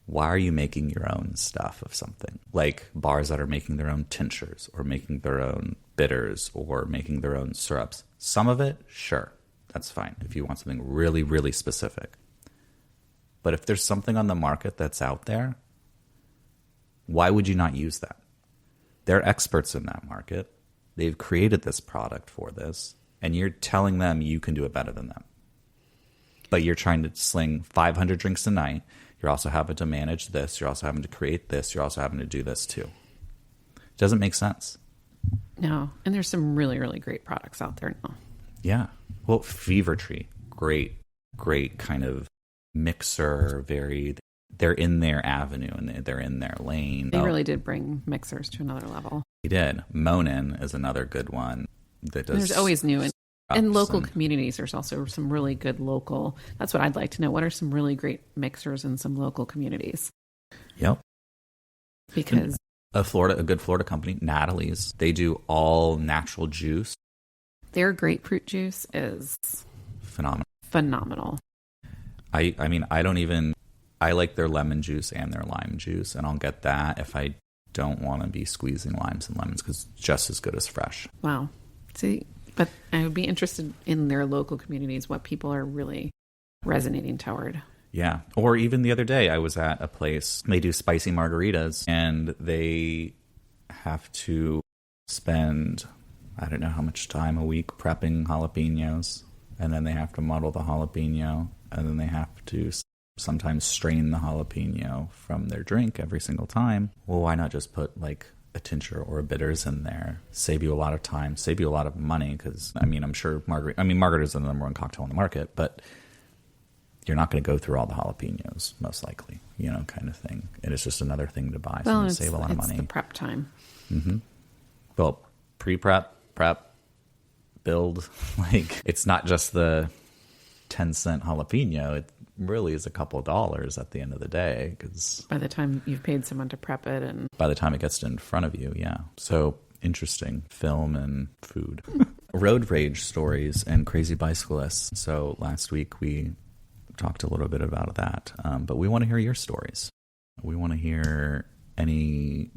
why are you making your own stuff of something? Like bars that are making their own tinctures or making their own bitters or making their own syrups. Some of it, sure, that's fine if you want something really, really specific. But if there's something on the market that's out there, why would you not use that? They're experts in that market. They've created this product for this, and you're telling them you can do it better than them. But you're trying to sling 500 drinks a night. You're also having to manage this. You're also having to create this. You're also having to do this too. It doesn't make sense. No. And there's some really, really great products out there now. Yeah. Well, Fever Tree, great kind of mixer, they're in their avenue and they're in their lane. They really did bring mixers to another level. They did. Monin is another good one that does. There's always new. In local communities, there's also some really good local. That's what I'd like to know. What are some really great mixers in some local communities? Yep. Because a good Florida company, Natalie's, they do all natural juice. Their grapefruit juice is phenomenal. I mean, I like their lemon juice and their lime juice, and I'll get that if I don't want to be squeezing limes and lemons because it's just as good as fresh. Wow. See, but I would be interested in their local communities, what people are really resonating toward. Yeah. Or even the other day, I was at a place, they do spicy margaritas, and they have to spend, I don't know how much time a week prepping jalapenos, and then they have to muddle the jalapeno, and then they have to sometimes strain the jalapeno from their drink every single time. Well, why not just put like a tincture or a bitters in there? Save you a lot of time, save you a lot of money, because I mean, I'm sure margaritas are the number one cocktail on the market, but you're not going to go through all the jalapenos, most likely, kind of thing. And it's just another thing to buy, so you save a lot of money. It's the prep time. Mm-hmm. Well, pre-prep, prep, build, like it's not just the 10-cent jalapeno. It really is a couple of dollars at the end of the day, because by the time you've paid someone to prep it, and by the time it gets in front of you, yeah. So interesting, film and food. Road rage stories and crazy bicyclists. So last week we talked a little bit about that, but we want to hear your stories. We want to hear any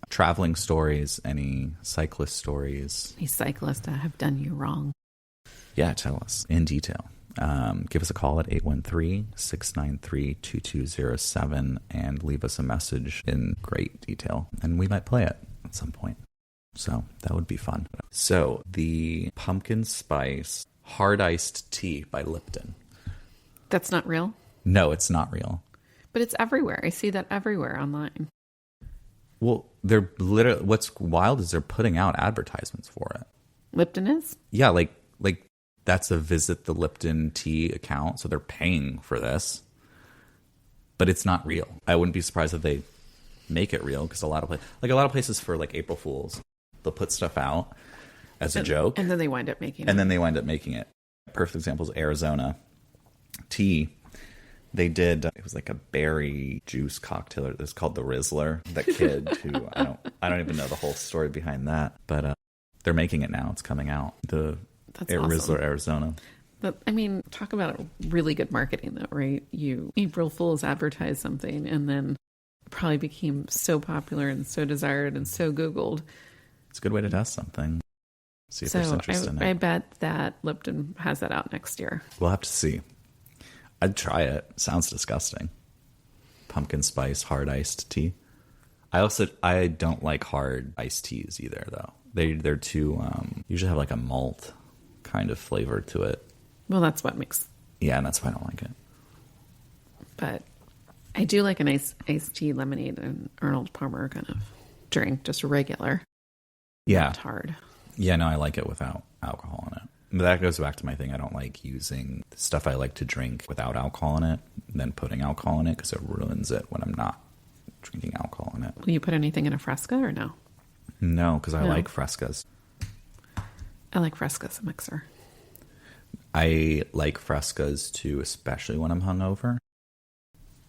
traveling stories, any cyclist stories. Any cyclists that have done you wrong. Yeah, tell us in detail. Give us a call at 813-693-2207 and leave us a message in great detail, and we might play it at some point. So that would be fun. So the pumpkin spice hard iced tea by Lipton. That's not real? No, it's not real. But it's everywhere. I see that everywhere online. Well, they're literally, what's wild is they're putting out advertisements for it. Lipton is? Yeah, like that's a Visit the Lipton Tea account, so they're paying for this. but it's not real. I wouldn't be surprised if they make it real, because a lot of places for like April Fools, they'll put stuff out as a joke, and then they wind up making it. Perfect example is Arizona tea. They did, it was like a berry juice cocktail. It's called the Rizzler. That kid who, I don't even know the whole story behind that, but they're making it now. It's coming out. That's awesome. Rizzler, Arizona. But, I mean, talk about really good marketing though, right? April Fools advertised something and then probably became so popular and so desired and so Googled. It's a good way to test something. See if there's interest in it. I bet that Lipton has that out next year. We'll have to see. I'd try it. Sounds disgusting. Pumpkin spice hard iced tea. I don't like hard iced teas either, though. They're too usually have like a malt kind of flavor to it. Well, that's what makes. Yeah, and that's why I don't like it. But I do like a nice iced tea lemonade and Arnold Palmer kind of drink, just regular. Yeah, not hard. Yeah, no, I like it without alcohol in it. But that goes back to my thing. I don't like using stuff I like to drink without alcohol in it, and then putting alcohol in it, because it ruins it when I'm not drinking alcohol in it. Will you put anything in a Fresca or no? No, because I like Frescas. I like Frescas, a mixer. I like Frescas too, especially when I'm hungover.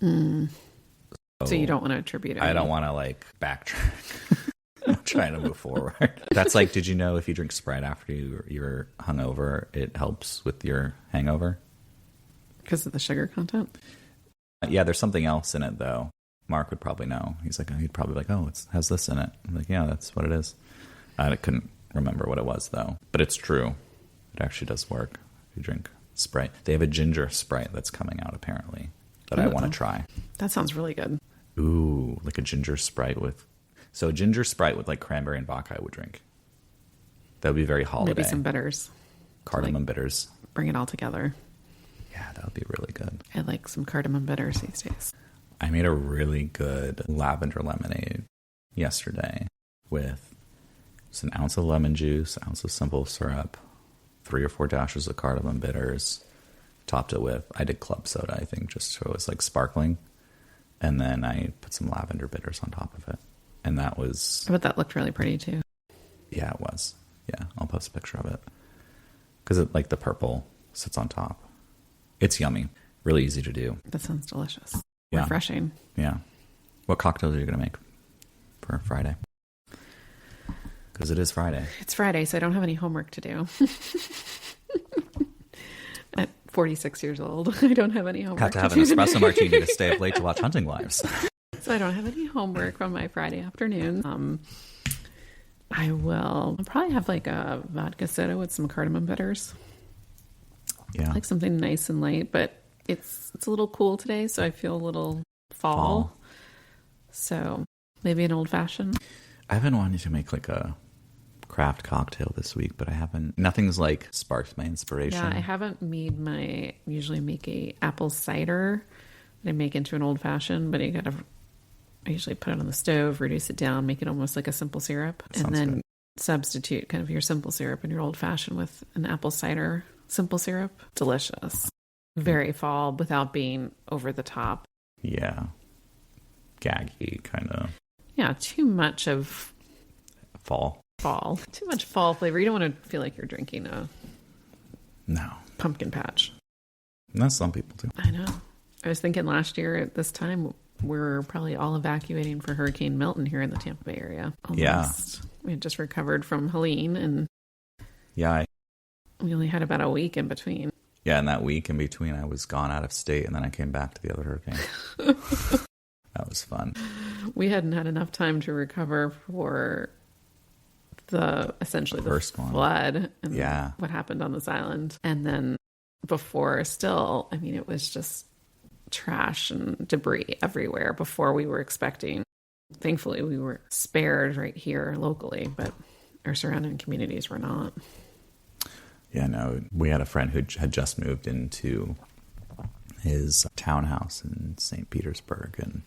So you don't want to attribute it. I don't want to like backtrack. I'm trying to move forward. That's like, did you know if you drink Sprite after you're hungover, it helps with your hangover? Because of the sugar content? Yeah, there's something else in it, though. Mark would probably know. He'd probably be like, oh, it has this in it. I'm like, yeah, that's what it is. I couldn't remember what it was, though. But it's true. It actually does work if you drink Sprite. They have a ginger Sprite that's coming out, apparently, that I want to try. That sounds really good. Ooh, like a ginger Sprite with... So a ginger Sprite with like cranberry and vodka I would drink. That would be very holiday. Maybe some bitters. Cardamom bitters. Bring it all together. Yeah, that would be really good. I like some cardamom bitters these days. I made a really good lavender lemonade yesterday with just an ounce of lemon juice, ounce of simple syrup, 3 or 4 dashes of cardamom bitters. Topped it with, I did club soda, I think, just so it was like sparkling. And then I put some lavender bitters on top of it. And that was... I bet that looked really pretty, too. Yeah, it was. Yeah, I'll post a picture of it. Because it, like, the purple sits on top. It's yummy. Really easy to do. That sounds delicious. Yeah. Refreshing. Yeah. What cocktails are you going to make for Friday? Because it is Friday. It's Friday, so I don't have any homework to do. At 46 years old, I don't have any homework to do. Have an espresso martini to stay up late to watch Hunting Wives. So I don't have any homework on my Friday afternoon. I'll probably have like a vodka soda with some cardamom bitters. Yeah. Like something nice and light, but it's a little cool today, so I feel a little fall. So maybe an old fashioned. I've been wanting to make like a craft cocktail this week, but I haven't. Nothing's like sparked my inspiration. Yeah, I haven't made usually make a apple cider that I make into an old fashioned, but I usually put it on the stove, reduce it down, make it almost like a simple syrup, and then good. Substitute kind of your simple syrup and your old fashioned with an apple cider simple syrup. Delicious. Very fall without being over the top. Yeah. Gaggy kind of. Yeah, too much of fall. Too much fall flavor. You don't want to feel like you're drinking a pumpkin patch. That's some people do. I know. I was thinking last year at this time, we're probably all evacuating for Hurricane Milton here in the Tampa Bay area. Almost. Yeah. We had just recovered from Helene, and we only had about a week in between. Yeah, and that week in between, I was gone out of state, and then I came back to the other hurricane. That was fun. We hadn't had enough time to recover for essentially the first flood and yeah. what happened on this island. And then before still, I mean, it was just trash and debris everywhere before we were expecting. Thankfully, we were spared right here locally, but our surrounding communities were not. Yeah, no, we had a friend who had just moved into his townhouse in St. Petersburg, and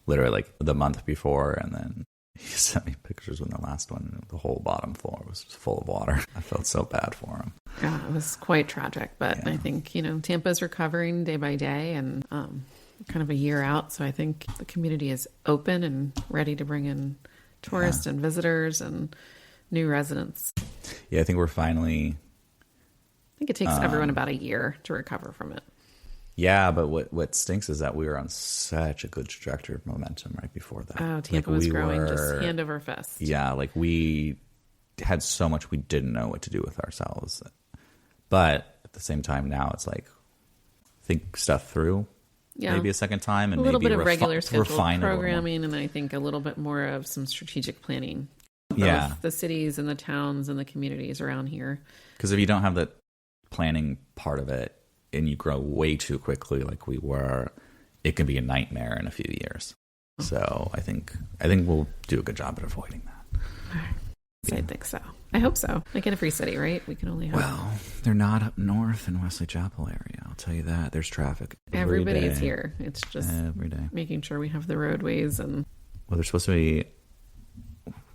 literally like the month before, and then he sent me pictures when the last one, the whole bottom floor was just full of water. I felt so bad for him. Yeah, it was quite tragic, but yeah. I think, Tampa's recovering day by day, and kind of a year out. So I think the community is open and ready to bring in tourists and visitors and new residents. Yeah, I think we're finally... I think it takes everyone about a year to recover from it. Yeah, but what stinks is that we were on such a good trajectory of momentum right before that. Oh, Tampa was growing just hand over fist. Yeah, like we had so much we didn't know what to do with ourselves. But at the same time now it's like think stuff through maybe a second time and a little maybe bit of regular scheduled refine programming, and I think a little bit more of some strategic planning. Yeah. The cities and the towns and the communities around here. Because if you don't have the planning part of it and you grow way too quickly like we were, it can be a nightmare in a few years. So I think we'll do a good job at avoiding that. I think so. I hope so. Like in a free city, right? We can only hope. Well, they're not up north in Wesley Chapel area. I'll tell you that. There's traffic. Everybody's here. It's just every day. Making sure we have the roadways and... Well, they're supposed to be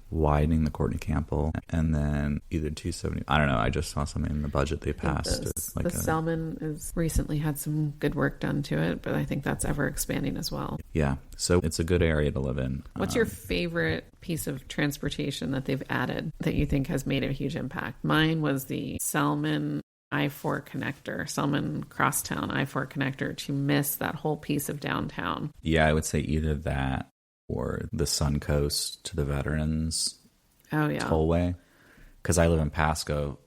widening the Courtney Campbell and then either 270. I don't know. I just saw something in the budget they passed. The Selman is recently had some good work done to it, but I think that's ever expanding as well. Yeah. So it's a good area to live in. What's your favorite piece of transportation that they've added that you think has made a huge impact? Mine was the Selman I-4 connector, Selman Crosstown I-4 connector to miss that whole piece of downtown. Yeah, I would say either that or the Suncoast to the Veterans Tollway. Because I live in Pasco,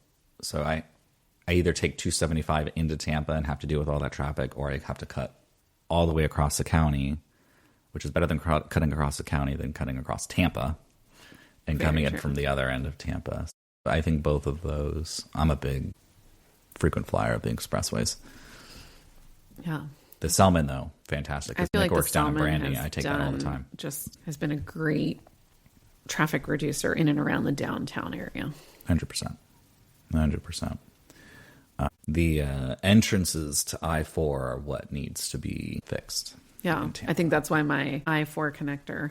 so I either take 275 into Tampa and have to deal with all that traffic, or I have to cut all the way across the county, which is better than cutting across the county than cutting across Tampa and coming in from the other end of Tampa. I think both of those, I'm a big frequent flyer of the expressways. Yeah. The Selman, though, fantastic. I feel like works the down in Selman Brandy. I take that all the time. Just has been a great traffic reducer in and around the downtown area. 100%. 100%. The entrances to I-4 are what needs to be fixed. Yeah, I think that's why my I-4 connector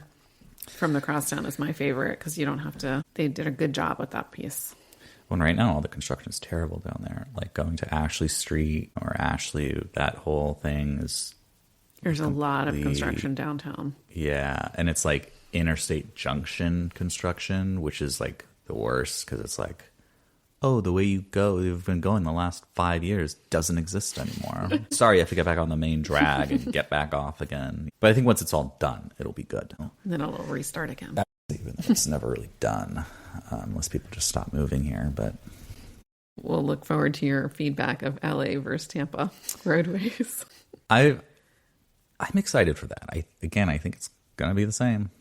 from the Crosstown is my favorite, because you don't have to... They did a good job with that piece. Well, right now, all the construction is terrible down there. Like going to Ashley Street or Ashley, that whole thing is... There's a lot of construction downtown. Yeah, and it's like interstate junction construction, which is like the worst, because it's like, oh, the way you've been going the last 5 years doesn't exist anymore. Sorry, you have to get back on the main drag and get back off again. But I think once it's all done, it'll be good. And then it'll restart again. Even though it's never really done, unless people just stop moving here. But we'll look forward to your feedback of LA versus Tampa roadways. I'm excited for that. I think it's going to be the same,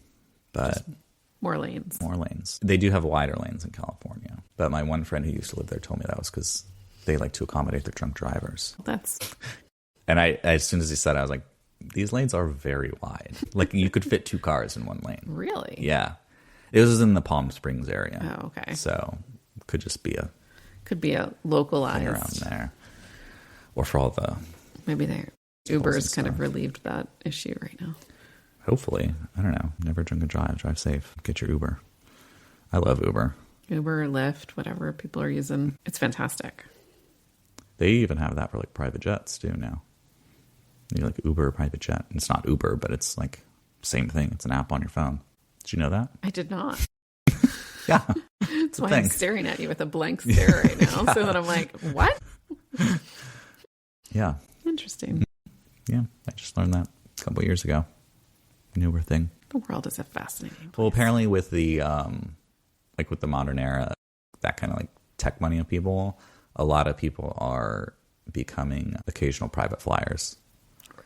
but just more lanes. More lanes. They do have wider lanes in California, but my one friend who used to live there told me that was because they like to accommodate their drunk drivers. And as soon as he said it, I was like, these lanes are very wide. Like you could fit 2 cars in one lane. Really? Yeah. It was in the Palm Springs area. Oh, okay. So it could just be a localized thing around there. Or for all the... Maybe Uber's kind of relieved that issue right now. Hopefully. I don't know. Never drink and drive. Drive safe. Get your Uber. I love Uber. Uber, Lyft, whatever people are using. It's fantastic. They even have that for like private jets too now. You like Uber private jet. It's not Uber, but it's like same thing. It's an app on your phone. Did you know that? I did not. Yeah. That's why I'm staring at you with a blank stare right now. So that I'm like, what? Yeah. Interesting. Yeah. I just learned that a couple of years ago. Newer thing. The world is a fascinating place. Well, apparently with the with the modern era, that kind of like tech money of people, a lot of people are becoming occasional private flyers.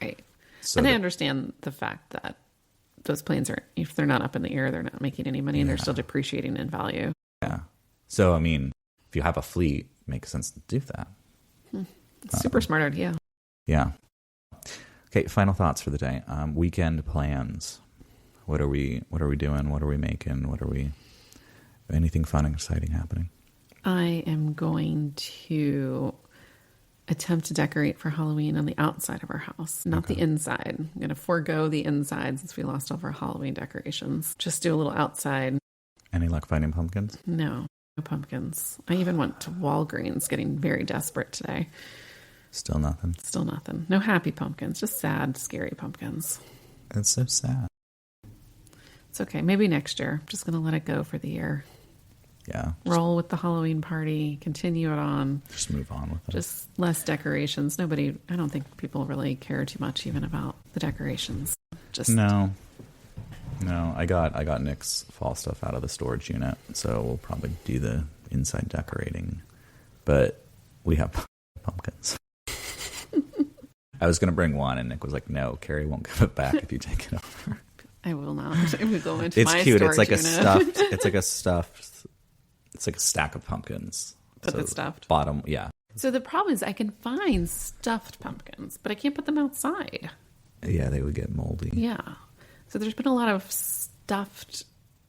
Right. So I understand the fact that those planes are, if they're not up in the air, they're not making any money and they're still depreciating in value. Yeah. So, I mean, if you have a fleet, it makes sense to do that. Super smart idea. Yeah. Okay, final thoughts for the day. Weekend plans. What are we doing? What are we making? Anything fun and exciting happening? I am going to attempt to decorate for Halloween on the outside of our house, not the inside. I'm going to forego the inside since we lost all of our Halloween decorations. Just do a little outside. Any luck finding pumpkins? No pumpkins. I even went to Walgreens, getting very desperate today. Still nothing. Still nothing. No happy pumpkins, just sad, scary pumpkins. It's so sad. It's okay. Maybe next year. I'm just going to let it go for the year. Yeah. Roll with the Halloween party. Continue it on. Just move on with it. Just less decorations. I don't think people really care too much even about the decorations. Just No, I got Nick's fall stuff out of the storage unit, so we'll probably do the inside decorating. But we have pumpkins. I was going to bring one, and Nick was like, "No, Kerri won't give it back if you take it over." I will not. It would go into It's my cute. storage It's like unit. It's like a stack of pumpkins. But it's stuffed. Bottom, yeah. So the problem is I can find stuffed pumpkins, but I can't put them outside. Yeah, they would get moldy. Yeah. So there's been a lot of stuffed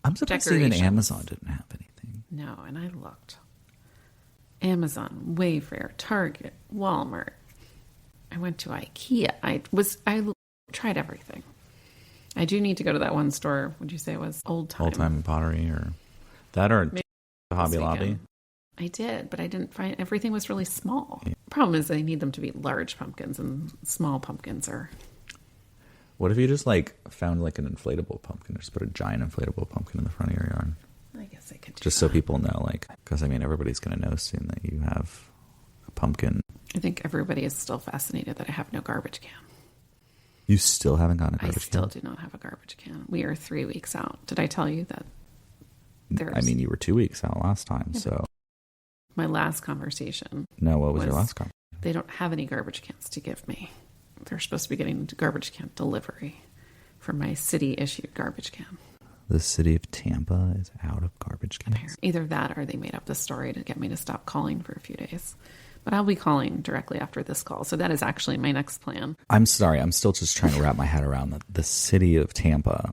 I'm surprised decorations. even Amazon didn't have anything. No, and I looked. Amazon, Wayfair, Target, Walmart. I went to IKEA. I tried everything. I do need to go to that one store. Would you say it was Old Time Pottery or that or Maybe Hobby this Lobby? weekend. I did, but I didn't find everything was really small. Yeah. Problem is I need them to be large pumpkins, and small pumpkins are. What if you just found an inflatable pumpkin, or just put a giant inflatable pumpkin in the front of your yard? I guess I could do Just that. so people know, because everybody's going to know soon that you have a pumpkin. I think everybody is still fascinated that I have no garbage can. You still haven't gotten a garbage I still can? do not have a garbage can. We are 3 weeks out. Did I tell you that? You were 2 weeks out last time, so. My last conversation. No, what was your last conversation? They don't have any garbage cans to give me. They're supposed to be getting garbage can delivery for my city-issued garbage can. The city of Tampa is out of garbage cans? Either that or they made up the story to get me to stop calling for a few days. But I'll be calling directly after this call. So that is actually my next plan. I'm sorry. I'm still just trying to wrap my head around the city of Tampa.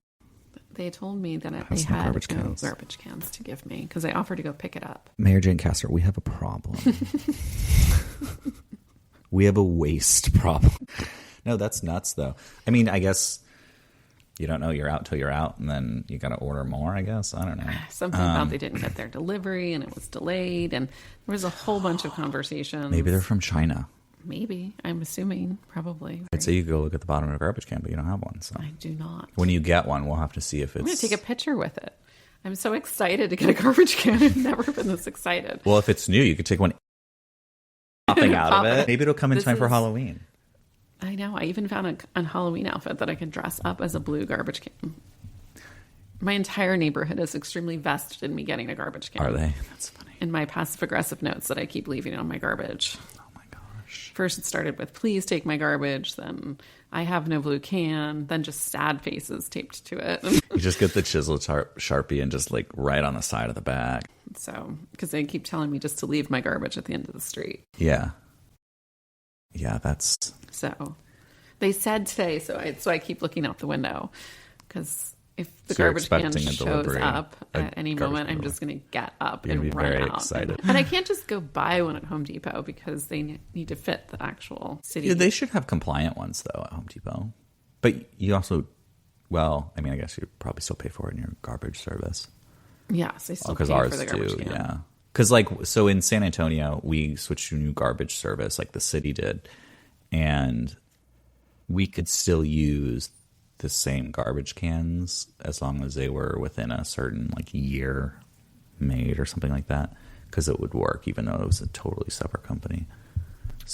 They told me that they no had garbage no cans. garbage cans to give me because I offered to go pick it up. Mayor Jane Castor, we have a problem. We have a waste problem. No, that's nuts, though. I guess you don't know you're out till you're out, and then you got to order more, I guess. I don't know. Something about they didn't get their delivery, and it was delayed, and there was a whole bunch of conversations. Maybe they're from China. Maybe. I'm assuming. Probably. I'd say you go look at the bottom of a garbage can, but you don't have one. So I do not. when you get one, we'll have to see if it's... I'm going to take a picture with it. I'm so excited to get a garbage can. I've never been this excited. Well, if it's new, you could take one popping out of it. Maybe it'll come in This time for is- Halloween. I know. I even found a Halloween outfit that I could dress up as a blue garbage can. My entire neighborhood is extremely vested in me getting a garbage can. Are they? That's funny. And my passive-aggressive notes that I keep leaving on my garbage. Oh, my gosh. First, it started with, please take my garbage. Then, I have no blue can. Then just sad faces taped to it. You just get the chiseled Sharpie and just right on the side of the back. So, because they keep telling me just to leave my garbage at the end of the street. Yeah. Yeah, that's... So, they said today, so I keep looking out the window. Because if the So you're garbage can expecting a shows delivery, up a at any garbage moment, I'm delivery. just going to get up You're gonna and be run very out. excited. But I can't just go buy one at Home Depot because they need to fit the actual city. Yeah, they should have compliant ones, though, at Home Depot. But you also... Well, I guess you'd probably still pay for it in your garbage service. Yes, they still pay Because for ours the garbage do, can. yeah. Because, so in San Antonio, we switched to a new garbage service, like the city did. And we could still use the same garbage cans as long as they were within a certain, year made or something like that. Because it would work, even though it was a totally separate company.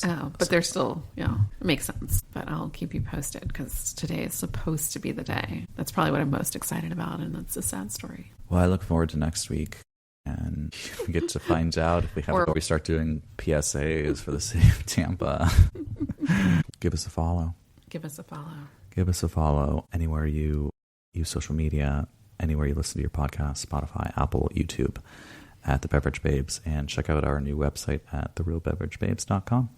But they're still, it makes sense. But I'll keep you posted because today is supposed to be the day. That's probably what I'm most excited about, and that's a sad story. Well, I look forward to next week. And we get to find out if we start doing PSAs for the city of Tampa. Give us a follow. Give us a follow. Give us a follow anywhere you use social media, anywhere you listen to your podcast, Spotify, Apple, YouTube, at The Beverage Babes. And check out our new website at therealbeveragebabes.com.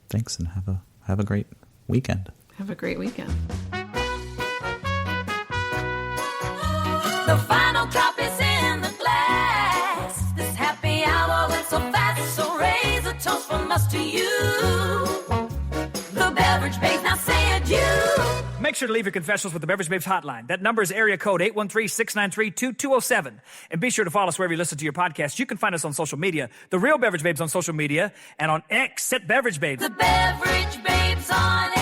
Thanks, and have a great weekend. Have a great weekend. The final drop is in the glass. This happy hour went so fast, so raise a toast from us to you. The beverage babes, now say adieu. Make sure to leave your confessionals with the Beverage Babes hotline. That number is area code 813-693-2207. And be sure to follow us wherever you listen to your podcast. You can find us on social media. The Real Beverage Babes on social media, and on X at Beverage Babes. The Beverage Babes on